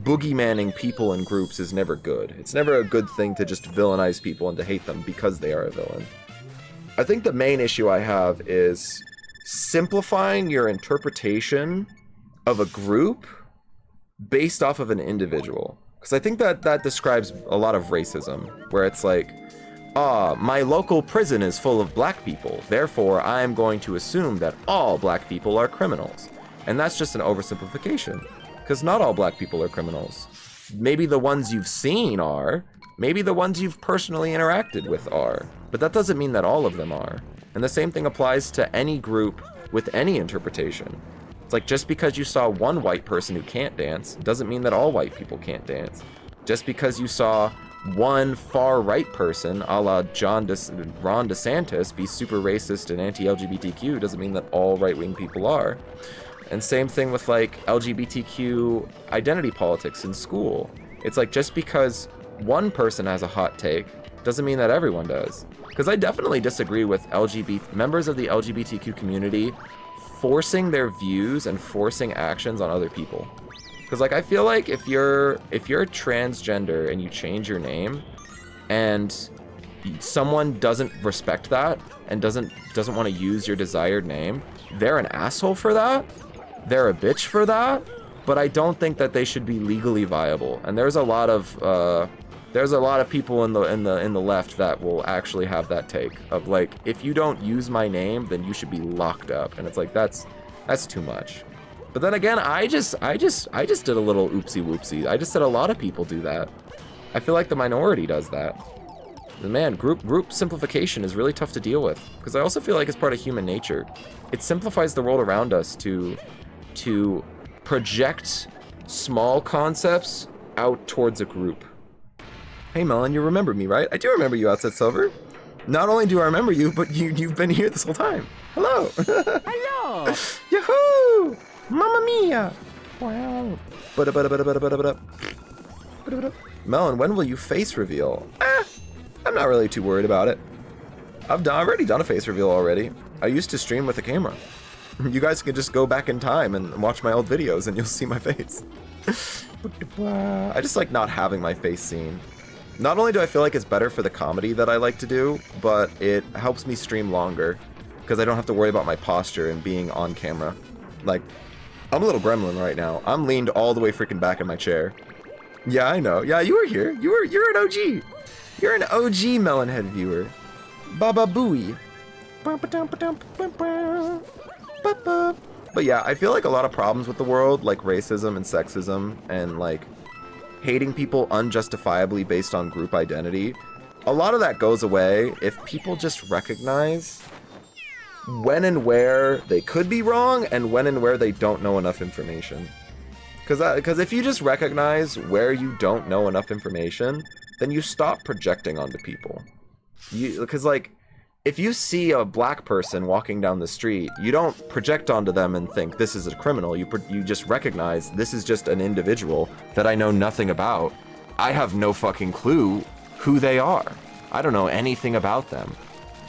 boogeymanning people in groups is never good. It's never a good thing to just villainize people and to hate them because they are a villain. I think the main issue I have is simplifying your interpretation of a group based off of an individual. Because I think that describes a lot of racism, where it's like, my local prison is full of black people, therefore I am going to assume that all black people are criminals. And that's just an oversimplification. Because not all black people are criminals. Maybe the ones you've seen are. Maybe the ones you've personally interacted with are. But that doesn't mean that all of them are. And the same thing applies to any group with any interpretation. It's like, just because you saw one white person who can't dance doesn't mean that all white people can't dance. Just because you saw one far-right person, a la Ron DeSantis, be super racist and anti-LGBTQ doesn't mean that all right-wing people are. And same thing with, like, LGBTQ identity politics in school. It's like, just because one person has a hot take doesn't mean that everyone does. Because I definitely disagree with members of the LGBTQ community forcing their views and forcing actions on other people. Because, like, I feel like if you're transgender and you change your name and someone doesn't respect that and doesn't want to use your desired name, they're an asshole for that. They're a bitch for that, but I don't think that they should be legally viable. And there's a lot of people in the left that will actually have that take of, like, if you don't use my name, then you should be locked up. And it's like, that's too much. But then again, I just did a little oopsie whoopsie. I just said a lot of people do that. I feel like the minority does that. And man, group simplification is really tough to deal with, because I also feel like it's part of human nature. It simplifies the world around us to project small concepts out towards a group. Hey Melon, you remember me, right? I do remember you, Outset Silver. Not only do I remember you, but you've been here this whole time. Hello. Hello. Yahoo! Mamma mia! Wow. Melon, when will you face reveal? I'm not really too worried about it. I've already done a face reveal already. I used to stream with a camera. You guys can just go back in time and watch my old videos and you'll see my face. I just like not having my face seen. Not only do I feel like it's better for the comedy that I like to do, but it helps me stream longer because I don't have to worry about my posture and being on camera. Like, I'm a little gremlin right now. I'm leaned all the way freaking back in my chair. Yeah, I know. Yeah, you were here. You're an OG. You're an OG Melonhead viewer. Baba Booey. But yeah, I feel like a lot of problems with the world, like racism and sexism and like hating people unjustifiably based on group identity, a lot of that goes away if people just recognize when and where they could be wrong and when and where they don't know enough information. Because if you just recognize where you don't know enough information, then you stop projecting onto people. Because, like, if you see a black person walking down the street, you don't project onto them and think this is a criminal. You just recognize this is just an individual that I know nothing about. I have no fucking clue who they are. I don't know anything about them.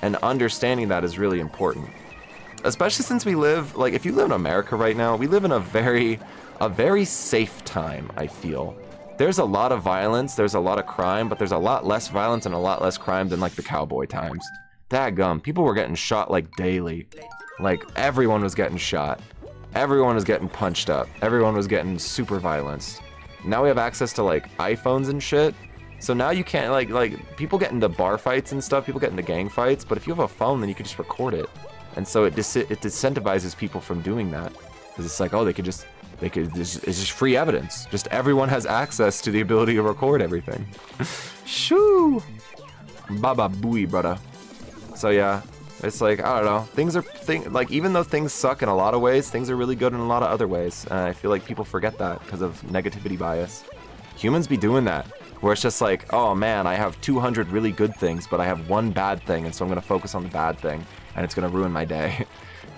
And understanding that is really important. Especially since we live, like, if you live in America right now, we live in a very safe time, I feel. There's a lot of violence, there's a lot of crime, but there's a lot less violence and a lot less crime than, like, the cowboy times. Dadgum, people were getting shot, like, daily. Like, everyone was getting shot. Everyone was getting punched up. Everyone was getting super violenced. Now we have access to, like, iPhones and shit. So now you can't, like, people get into bar fights and stuff, people get into gang fights, but if you have a phone, then you can just record it. And so it disincentivizes people from doing that. Because it's like, oh, it's just free evidence. Just everyone has access to the ability to record everything. Shoo! Baba booey, brother. So yeah, it's like, I don't know, like, even though things suck in a lot of ways, things are really good in a lot of other ways. And I feel like people forget that because of negativity bias. Humans be doing that, where it's just like, oh man, I have 200 really good things, but I have one bad thing, and so I'm gonna focus on the bad thing, and it's gonna ruin my day.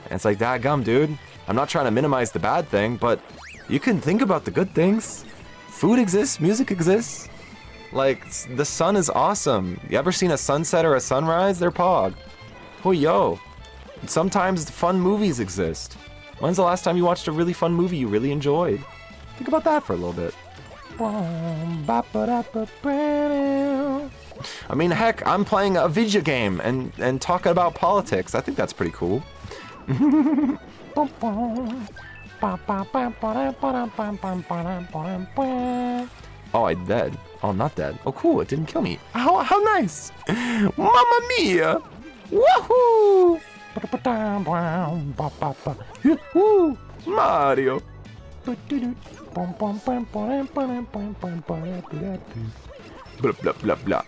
And it's like, dadgum, dude, I'm not trying to minimize the bad thing, but you can think about the good things. Food exists, music exists. Like, the sun is awesome. You ever seen a sunset or a sunrise? They're pog. Oh, yo. Sometimes fun movies exist. When's the last time you watched a really fun movie you really enjoyed? Think about that for a little bit. I mean, heck, I'm playing a video game and talking about politics. I think that's pretty cool. Oh, I'm dead. Oh, not dead. Oh, cool. It didn't kill me. How nice. Mamma mia. Woohoo. Mario. Blah, blah, blah, blah.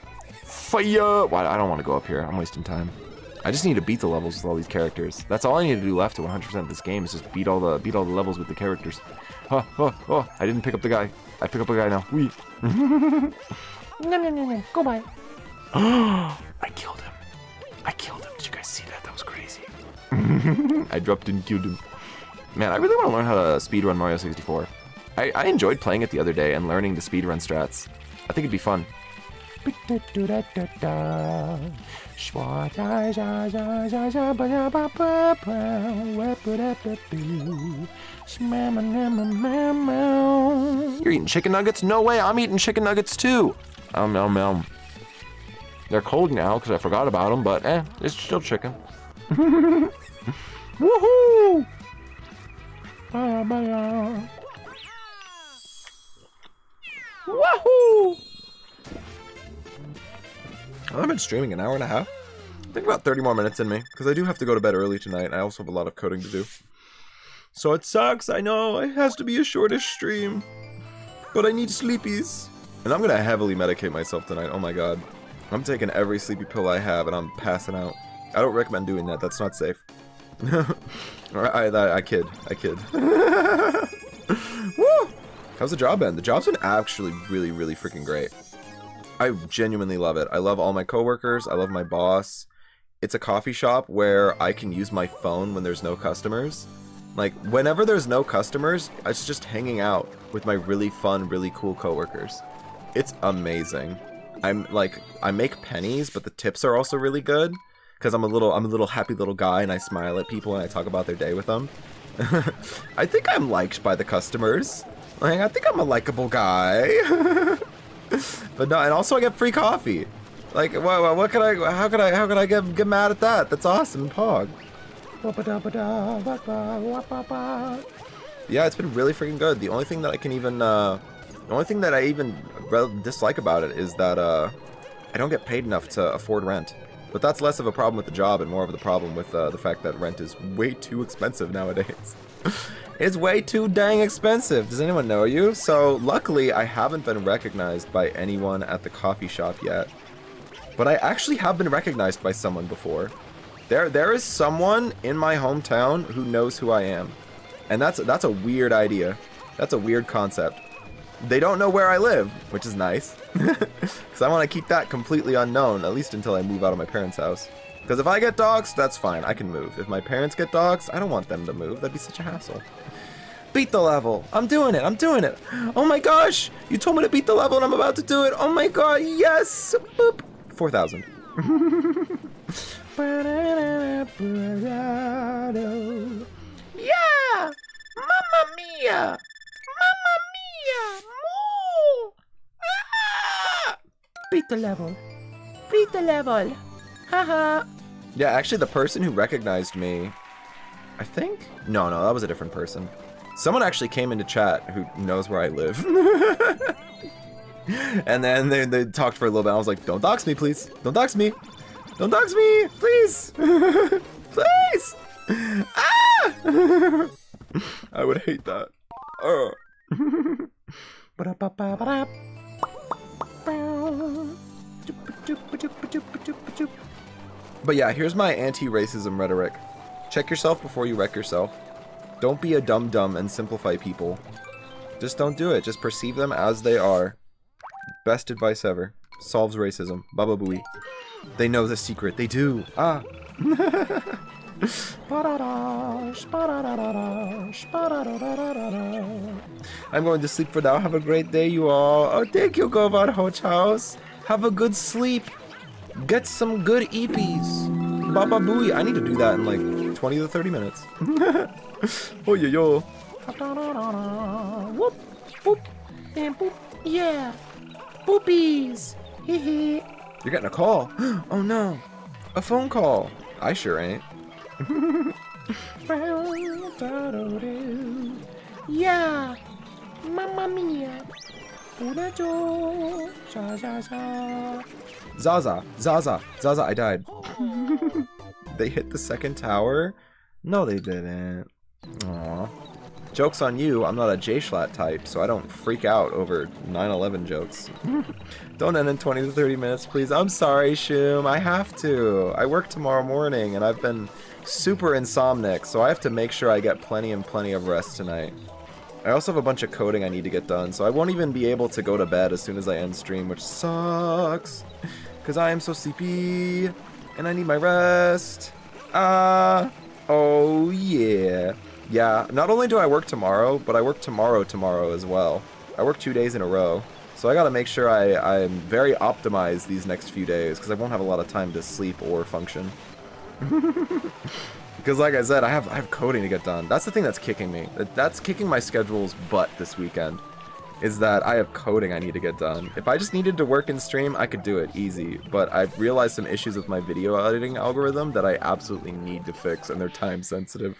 Fire. Well, I don't want to go up here. I'm wasting time. I just need to beat the levels with all these characters. That's all I need to do left to 100% of this game is just beat all the levels with the characters. Oh, I didn't pick up the guy. I pick up a guy now. Wee. No. Go by. I killed him. Did you guys see that? That was crazy. I dropped and killed him. Man, I really want to learn how to speedrun Mario 64. I enjoyed playing it the other day and learning the speedrun strats. I think it'd be fun. You're eating chicken nuggets? No way, I'm eating chicken nuggets too. They're cold now because I forgot about them, but it's still chicken. Woohoo! Woohoo! I've been streaming an hour and a half. I think about 30 more minutes in me, because I do have to go to bed early tonight, and I also have a lot of coding to do. So it sucks, I know, it has to be a shortish stream. But I need sleepies. And I'm gonna heavily medicate myself tonight, oh my god. I'm taking every sleepy pill I have, and I'm passing out. I don't recommend doing that, that's not safe. I kid. Woo! How's the job been? The job's been actually really, really freaking great. I genuinely love it. I love all my coworkers. I love my boss. It's a coffee shop where I can use my phone when there's no customers. Like, whenever there's no customers, it's just hanging out with my really fun, really cool coworkers. It's amazing. I make pennies, but the tips are also really good. Because I'm a little happy little guy, and I smile at people and I talk about their day with them. I think I'm liked by the customers. Like, I think I'm a likable guy. But no, and also I get free coffee. Like, what could I? How could I get mad at that? That's awesome, Pog. Yeah, it's been really freaking good. The only thing that I even dislike about it is that I don't get paid enough to afford rent. But that's less of a problem with the job and more of the problem with the fact that rent is way too expensive nowadays. It's way too dang expensive. Does anyone know you? So luckily, I haven't been recognized by anyone at the coffee shop yet. But I actually have been recognized by someone before. There is someone in my hometown who knows who I am. And that's a weird idea. That's a weird concept. They don't know where I live, which is nice. Because I want to keep that completely unknown, at least until I move out of my parents' house. Because if I get doxxed, that's fine. I can move. If my parents get doxxed, I don't want them to move. That'd be such a hassle. Beat the level. I'm doing it. I'm doing it. Oh my gosh. You told me to beat the level and I'm about to do it. Oh my god. Yes. Boop. 4,000. Yeah. Mamma mia. Mamma mia. Moo. Ah. Beat the level. Beat the level. Haha. Yeah, actually the person who recognized me, I think? No, that was a different person. Someone actually came into chat who knows where I live. And then they talked for a little bit. I was like, don't dox me, please. Don't dox me. Don't dox me, please. Please. Ah! I would hate that. But yeah, here's my anti-racism rhetoric. Check yourself before you wreck yourself. Don't be a dum-dum and simplify people. Just don't do it. Just perceive them as they are. Best advice ever. Solves racism. Baba Booey. They know the secret. They do. Ah. I'm going to sleep for now. Have a great day, you all. Oh, thank you, Govan Hoch House. Have a good sleep. Get some good EPs. Baba Booey. I need to do that in like 20 to 30 minutes. Oh, yo. Whoop, whoop, and boop. Yeah. Boopies. Hee. You're getting a call. Oh no. A phone call. I sure ain't. Yeah. Mamma mia. Zaza, I died. They hit the second tower? No, they didn't. Aww. Joke's on you, I'm not a J-Schlatt type, so I don't freak out over 9/11 jokes. Don't end in 20 to 30 minutes, please. I'm sorry, Shoom, I have to. I work tomorrow morning, and I've been super insomnic, so I have to make sure I get plenty of rest tonight. I also have a bunch of coding I need to get done, so I won't even be able to go to bed as soon as I end stream, which sucks. Because I am so sleepy, and I need my rest. Oh yeah. Yeah, not only do I work tomorrow, but I work tomorrow as well. I work 2 days in a row. So I gotta make sure I'm very optimized these next few days, because I won't have a lot of time to sleep or function. Because like I said, I have coding to get done. That's the thing that's kicking me. That's kicking my schedule's butt this weekend. Is that I have coding I need to get done. If I just needed to work and stream, I could do it easy. But I've realized some issues with my video editing algorithm that I absolutely need to fix, and they're time sensitive.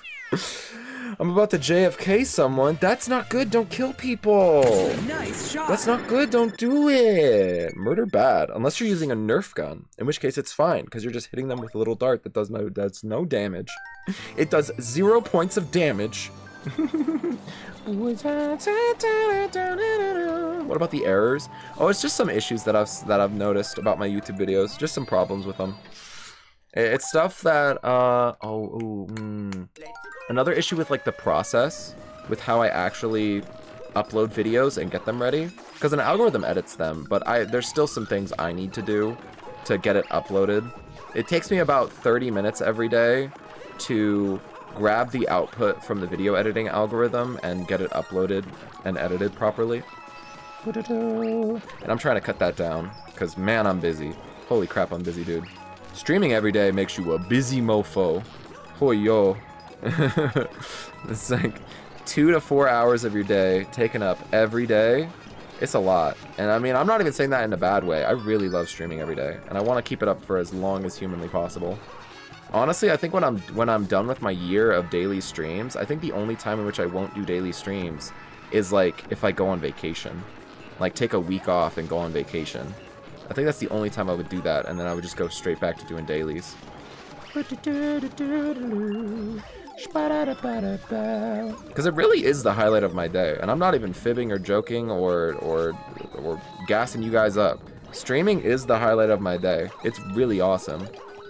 I'm about to JFK someone. That's not good. Don't kill people. Nice shot. That's not good. Don't do it. Murder bad. Unless you're using a Nerf gun, in which case it's fine, because you're just hitting them with a little dart that does no damage. It does 0 points of damage. What about the errors? Oh, it's just some issues that I've noticed about my YouTube videos. Just some problems with them. It's stuff that another issue with like the process with how I actually upload videos and get them ready, because an algorithm edits them, but there's still some things I need to do to get it uploaded. It takes me about 30 minutes every day to grab the output from the video editing algorithm and get it uploaded and edited properly. And I'm trying to cut that down, because man, I'm busy. Holy crap, I'm busy, dude. Streaming every day makes you a busy mofo. Hoy yo. It's like 2 to 4 hours of your day taken up every day. It's a lot. And I mean, I'm not even saying that in a bad way. I really love streaming every day, and I want to keep it up for as long as humanly possible. Honestly, I think when I'm done with my year of daily streams, I think the only time in which I won't do daily streams is like if I go on vacation. Like take a week off and go on vacation. I think that's the only time I would do that, and then I would just go straight back to doing dailies. Because it really is the highlight of my day, and I'm not even fibbing or joking or gassing you guys up. Streaming is the highlight of my day. It's really awesome.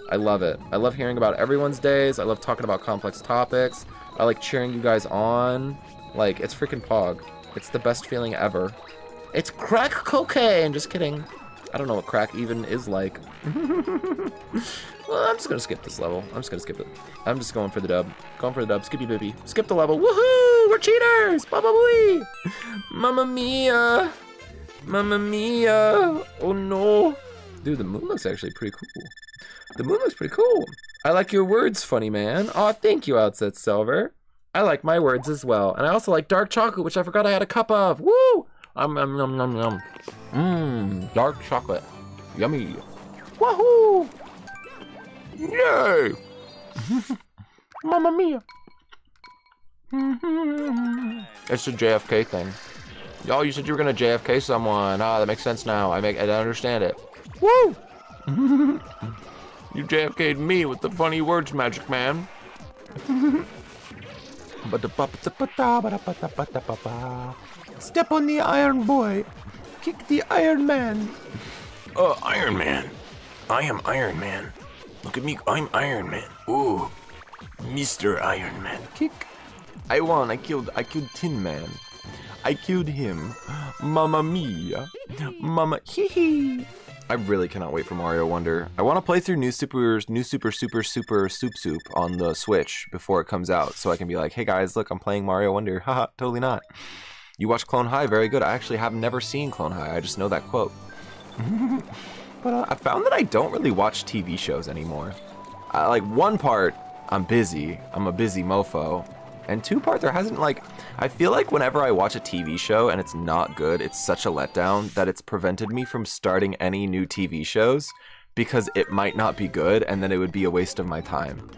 I love it. I love hearing about everyone's days. I love talking about complex topics. I like cheering you guys on. Like, it's freaking Pog. It's the best feeling ever. It's crack cocaine! Just kidding. I don't know what crack even is like. Well, I'm just gonna skip this level. I'm just gonna skip it. I'm just going for the dub. Going for the dub. Skippy bippy. Skip the level. Woohoo! We're cheaters! Baba booey! Mamma mia! Mamma mia! Oh no! Dude, the moon looks actually pretty cool. The moon looks pretty cool. I like your words, funny man. Aw, thank you, Outset Silver. I like my words as well. And I also like dark chocolate, which I forgot I had a cup of. Woo! Yum, yum, yum, yum. Mmm, dark chocolate. Yummy. Wahoo! Yay! Mamma mia. It's a JFK thing. Oh, you said you were gonna JFK someone. Ah, that makes sense now. I understand it. Woo! You JFK'd me with the funny words, Magic Man. Step on the Iron Boy. Kick the Iron Man. Iron Man. I am Iron Man. Look at me, I'm Iron Man. Ooh, Mr. Iron Man. Kick. I won. I killed Tin Man. I killed him. Mamma mia. Mamma hee hee. I really cannot wait for Mario Wonder. I want to play through New Super Soup Soup on the Switch before it comes out, so I can be like, hey guys, look, I'm playing Mario Wonder. Haha, totally not. You watch Clone High, very good. I actually have never seen Clone High. I just know that quote. But I found that I don't really watch TV shows anymore. Like, one part, I'm busy. I'm a busy mofo. And two part, there hasn't, like, I feel like whenever I watch a TV show and it's not good, it's such a letdown that it's prevented me from starting any new TV shows because it might not be good and then it would be a waste of my time.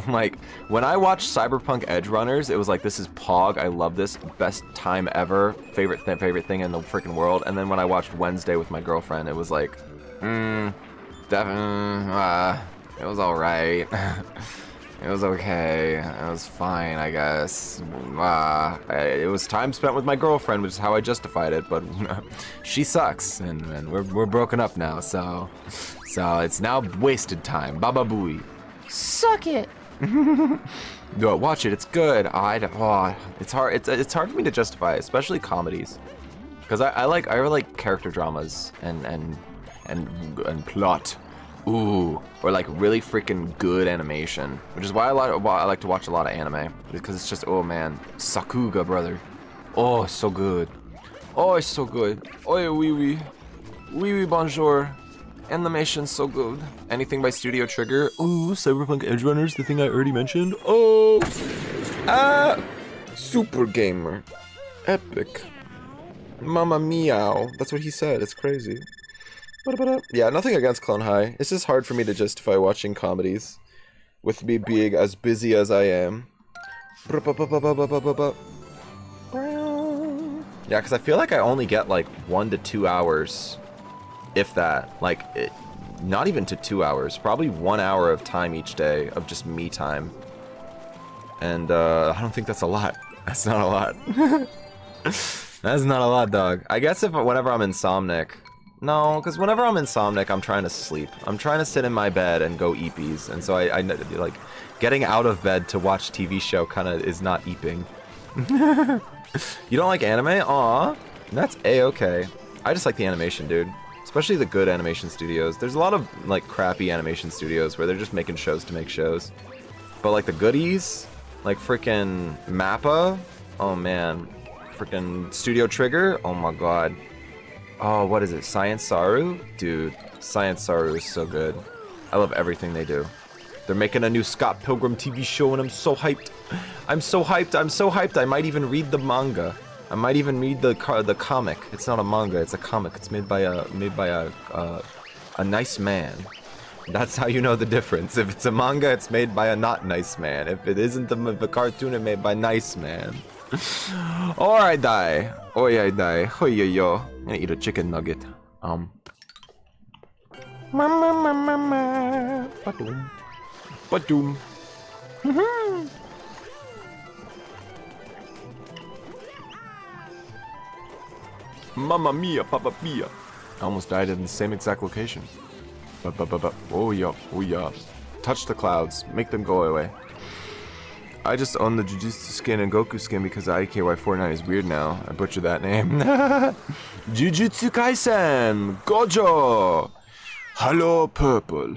Like, when I watched Cyberpunk Edge Runners, it was like, this is Pog, I love this, best time ever, favorite thing in the freaking world. And then when I watched Wednesday with my girlfriend, it was like, it was alright. It was okay. It was fine, I guess. It was time spent with my girlfriend, which is how I justified it, but she sucks, and we're broken up now, so it's now wasted time. Baba booey. Suck it. No, watch it. It's good. It's hard. It's hard for me to justify, especially comedies, because I like character dramas and plot. Ooh, or like really freaking good animation, which is why I like to watch a lot of anime, because it's just, oh man, Sakuga, brother. Oh, so good. Oh, it's so good. Oh, oui, bonjour. Animation's so good. Anything by Studio Trigger. Ooh, Cyberpunk Edge Runners, the thing I already mentioned. Oh, Super Gamer. Epic. Mamma meow. That's what he said. It's crazy. Yeah, nothing against Clone High. It's just hard for me to justify watching comedies with me being as busy as I am. Yeah, because I feel like I only get like 1 to 2 hours, if that. Like, not even to 2 hours. Probably 1 hour of time each day of just me time. And I don't think that's a lot. That's not a lot. That's not a lot, dog. I guess whenever I'm insomnic. No, because whenever I'm insomnic, I'm trying to sleep. I'm trying to sit in my bed and go eepies, and so I like getting out of bed to watch TV show kind of is not eeping. You don't like anime? Aw, that's a-okay. I just like the animation, dude. Especially the good animation studios. There's a lot of like crappy animation studios where they're just making shows to make shows. But like the goodies, like freaking Mappa, oh man, freaking Studio Trigger, oh my god. Oh, what is it? Science Saru? Dude, Science Saru is so good. I love everything they do. They're making a new Scott Pilgrim TV show and I'm so hyped. I'm so hyped. I'm so hyped. I might even read the manga. I might even read the comic. It's not a manga, it's a comic. It's made by a nice man. That's how you know the difference. If it's a manga, it's made by a not nice man. If it isn't the cartoon, it's made by nice man. Or I die. Oh yeah, I die. Oh yeah, yo. I'm gonna eat a chicken nugget. Ba-doom. Ba-doom. Mamma mia, papa mia. I almost died in the same exact location. Oh yeah, oh yeah. Touch the clouds. Make them go away. I just own the Jujutsu skin and Goku skin because IKY Fortnite is weird now. I butchered that name. Jujutsu Kaisen! Gojo! Hello, purple.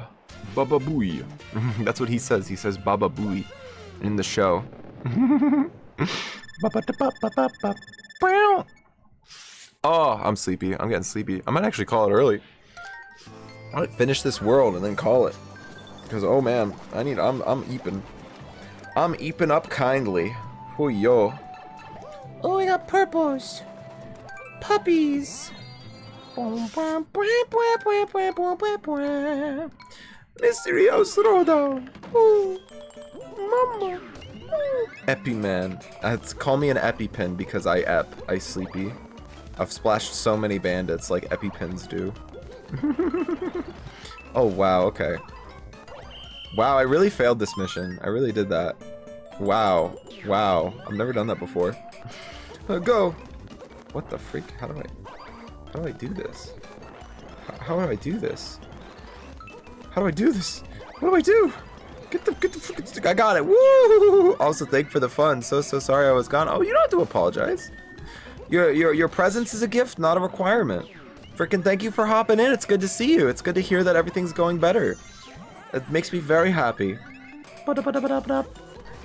Baba Booey. That's what he says. He says Baba Booey in the show. Oh, I'm sleepy. I'm getting sleepy. I might actually call it early. I might finish this world and then call it. Because, oh man, I'm eeping. I'm eeping up kindly. Oh, yo. Oh, we got purples. Puppies. Mysterious Throwdown. Ooh. Mama. Epi man. Call me an EpiPen because I sleepy. I've splashed so many bandits like EpiPens do. Oh wow, okay. Wow, I really failed this mission. I really did that. Wow. Wow. I've never done that before. Go! What the freak? How do I do this? How do I do this? How do I do this? What do I do? Get the freaking, I got it. Woo! Also, thank for the fun. So sorry I was gone. Oh, you don't have to apologize. Your presence is a gift, not a requirement. Freaking thank you for hopping in. It's good to see you. It's good to hear that everything's going better. It makes me very happy.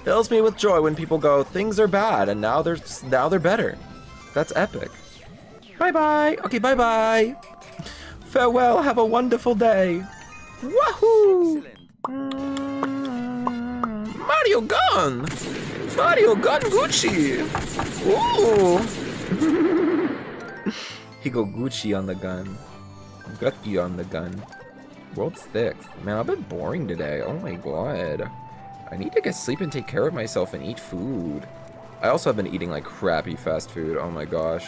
Fills me with joy when people go, things are bad, and now they're better. That's epic. Bye-bye. Okay, bye-bye. Farewell. Have a wonderful day. Wahoo! Mario Gun! Mario Gun Gucci! Ooh! He go Gucci on the gun. Gucky on the gun. World 6. Man, I've been boring today. Oh my god. I need to get sleep and take care of myself and eat food. I also have been eating like crappy fast food. Oh my gosh.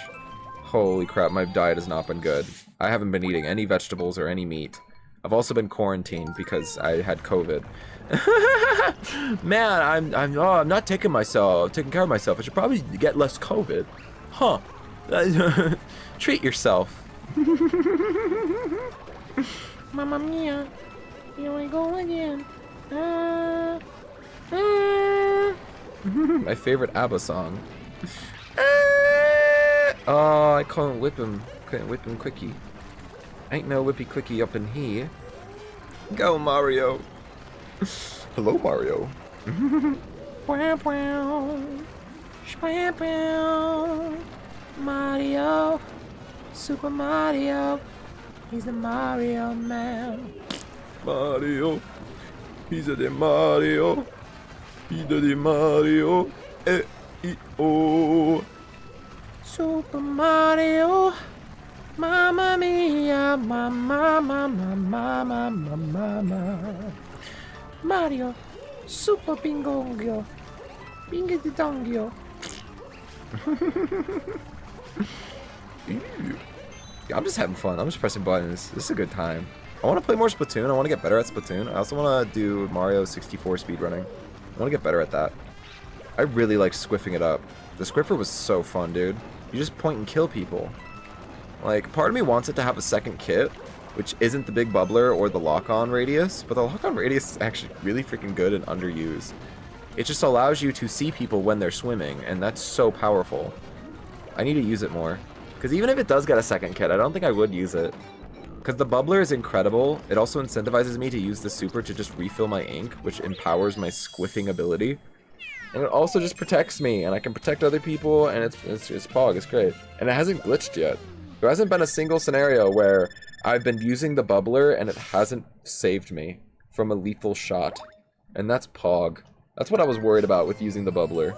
Holy crap, my diet has not been good. I haven't been eating any vegetables or any meat. I've also been quarantined because I had COVID. Man, I'm not taking care of myself. I should probably get less COVID. Huh. Treat yourself. Mamma mia. Here we go again. My favorite ABBA song. Oh, I couldn't whip him. Couldn't whip him quickie. Ain't no whippy quickie up in here. Go, Mario. Hello, Mario. Mario. Super Mario. He's the Mario man. Mario. He's the Mario. He's the Mario. E-E-O. Super Mario. Mamma mia, mamma, mamma, mamma, mamma. Mario, super bingongio, bingidongio. Yeah, I'm just having fun. I'm just pressing buttons. This is a good time. I want to play more Splatoon. I want to get better at Splatoon. I also want to do Mario 64 speedrunning. I want to get better at that. I really like squiffing it up. The Squiffer was so fun, dude. You just point and kill people. Like, part of me wants it to have a second kit, which isn't the big bubbler or the lock-on radius, but the lock-on radius is actually really freaking good and underused. It just allows you to see people when they're swimming, and that's so powerful. I need to use it more. Because even if it does get a second kit, I don't think I would use it. Because the bubbler is incredible. It also incentivizes me to use the super to just refill my ink, which empowers my squiffing ability. And it also just protects me, and I can protect other people, and it's Pog, it's great. And it hasn't glitched yet. There hasn't been a single scenario where I've been using the bubbler and it hasn't saved me from a lethal shot. And that's Pog. That's what I was worried about with using the bubbler.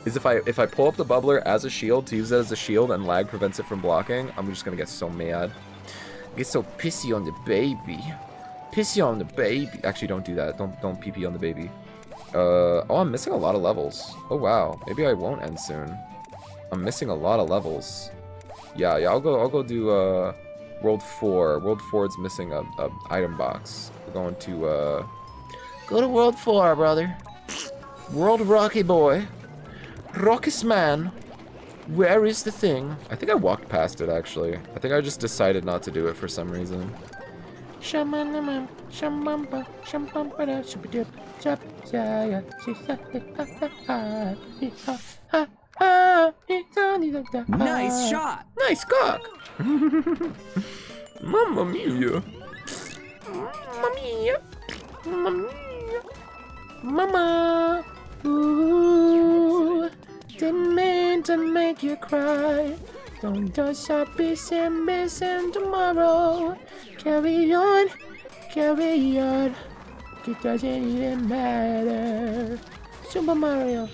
Is if I pull up the bubbler as a shield to use it as a shield and lag prevents it from blocking, I'm just gonna get so mad. Get so pissy on the baby. Pissy on the baby. Actually, don't do that. Don't pee on the baby. Oh, I'm missing a lot of levels. Oh wow. Maybe I won't end soon. I'm missing a lot of levels. Yeah, I'll go do World 4. World 4 is missing a item box. We're going to go to World 4, brother. World Rocky boy. Rockus man. Where is the thing? I think I walked past it actually. I think I just decided not to do it for some reason. Shamanamam, shamamba, shambamba, shubidup, chap, ya, Nice shot. Nice cock. Mamma mia. Mamma mia. Mamma mia. Mama. Ooh. Didn't mean to make you cry. Don't just be missing tomorrow. Carry on. Carry on. It doesn't even matter. Super Mario.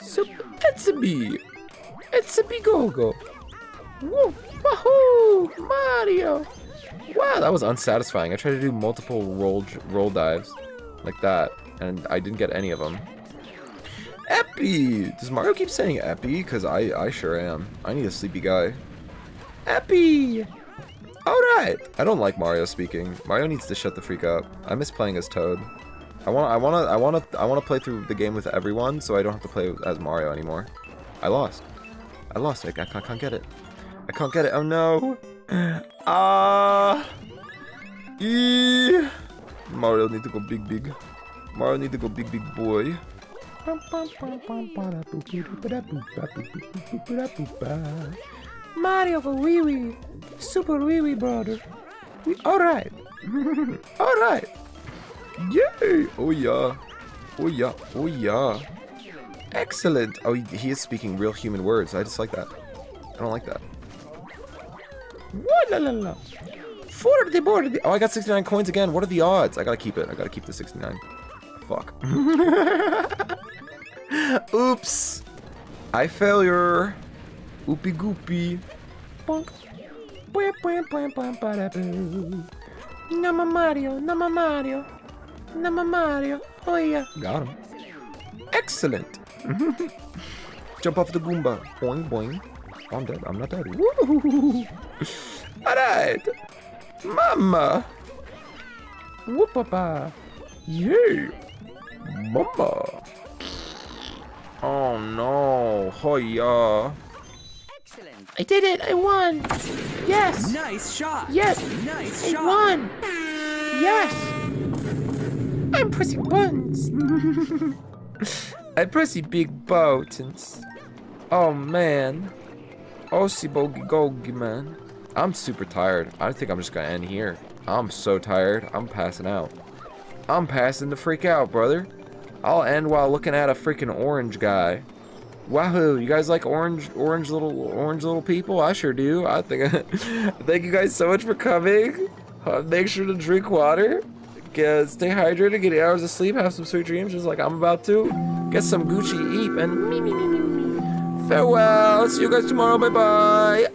Super Etsy. Etsy Go-Go. Woo! Wahoo! Mario! Wow, that was unsatisfying. I tried to do multiple roll dives like that, and I didn't get any of them. Epi! Does Mario keep saying Epi? Because I sure am. I need a sleepy guy. Epi! Alright! I don't like Mario speaking. Mario needs to shut the freak up. I miss playing as Toad. I wanna play through the game with everyone, so I don't have to play as Mario anymore. I lost. I can't get it. I can't get it. Oh no. Mario need to go big. Mario need to go big boy. Mario go wee. Super wee brother. Alright. Alright. Yay. Oh yeah. Excellent. Oh, he is speaking real human words. I just like that. I don't like that. What? La. For the board. Oh, I got 69 coins again. What are the odds? I gotta keep it. I gotta keep the 69. Fuck. Oops. I failure. Oopie goopie. Bonk. Nama Mario. Oh yeah. Got him. Excellent. Jump off the Goomba. Boing boing. Oh, I'm dead. I'm not dead. Woo! Alright. Mama. Whoopapa. Yay. Mama. Oh no. Hoya. Excellent. I did it. I won. Yes. Nice shot. Yes. Nice I shot. won. Yes. I'm pressing buttons. I'm pressing big buttons. Oh man. Osi bogi gogi man. I'm super tired. I think I'm just gonna end here. I'm so tired. I'm passing out. I'm passing the freak out, brother. I'll end while looking at a freaking orange guy. Wahoo! You guys like orange little people? I sure do. I think. Thank you guys so much for coming. Make sure to drink water. Stay hydrated. Get 8 hours of sleep. Have some sweet dreams, just like I'm about to. Get some Gucci eat and me. Farewell. See you guys tomorrow. Bye bye.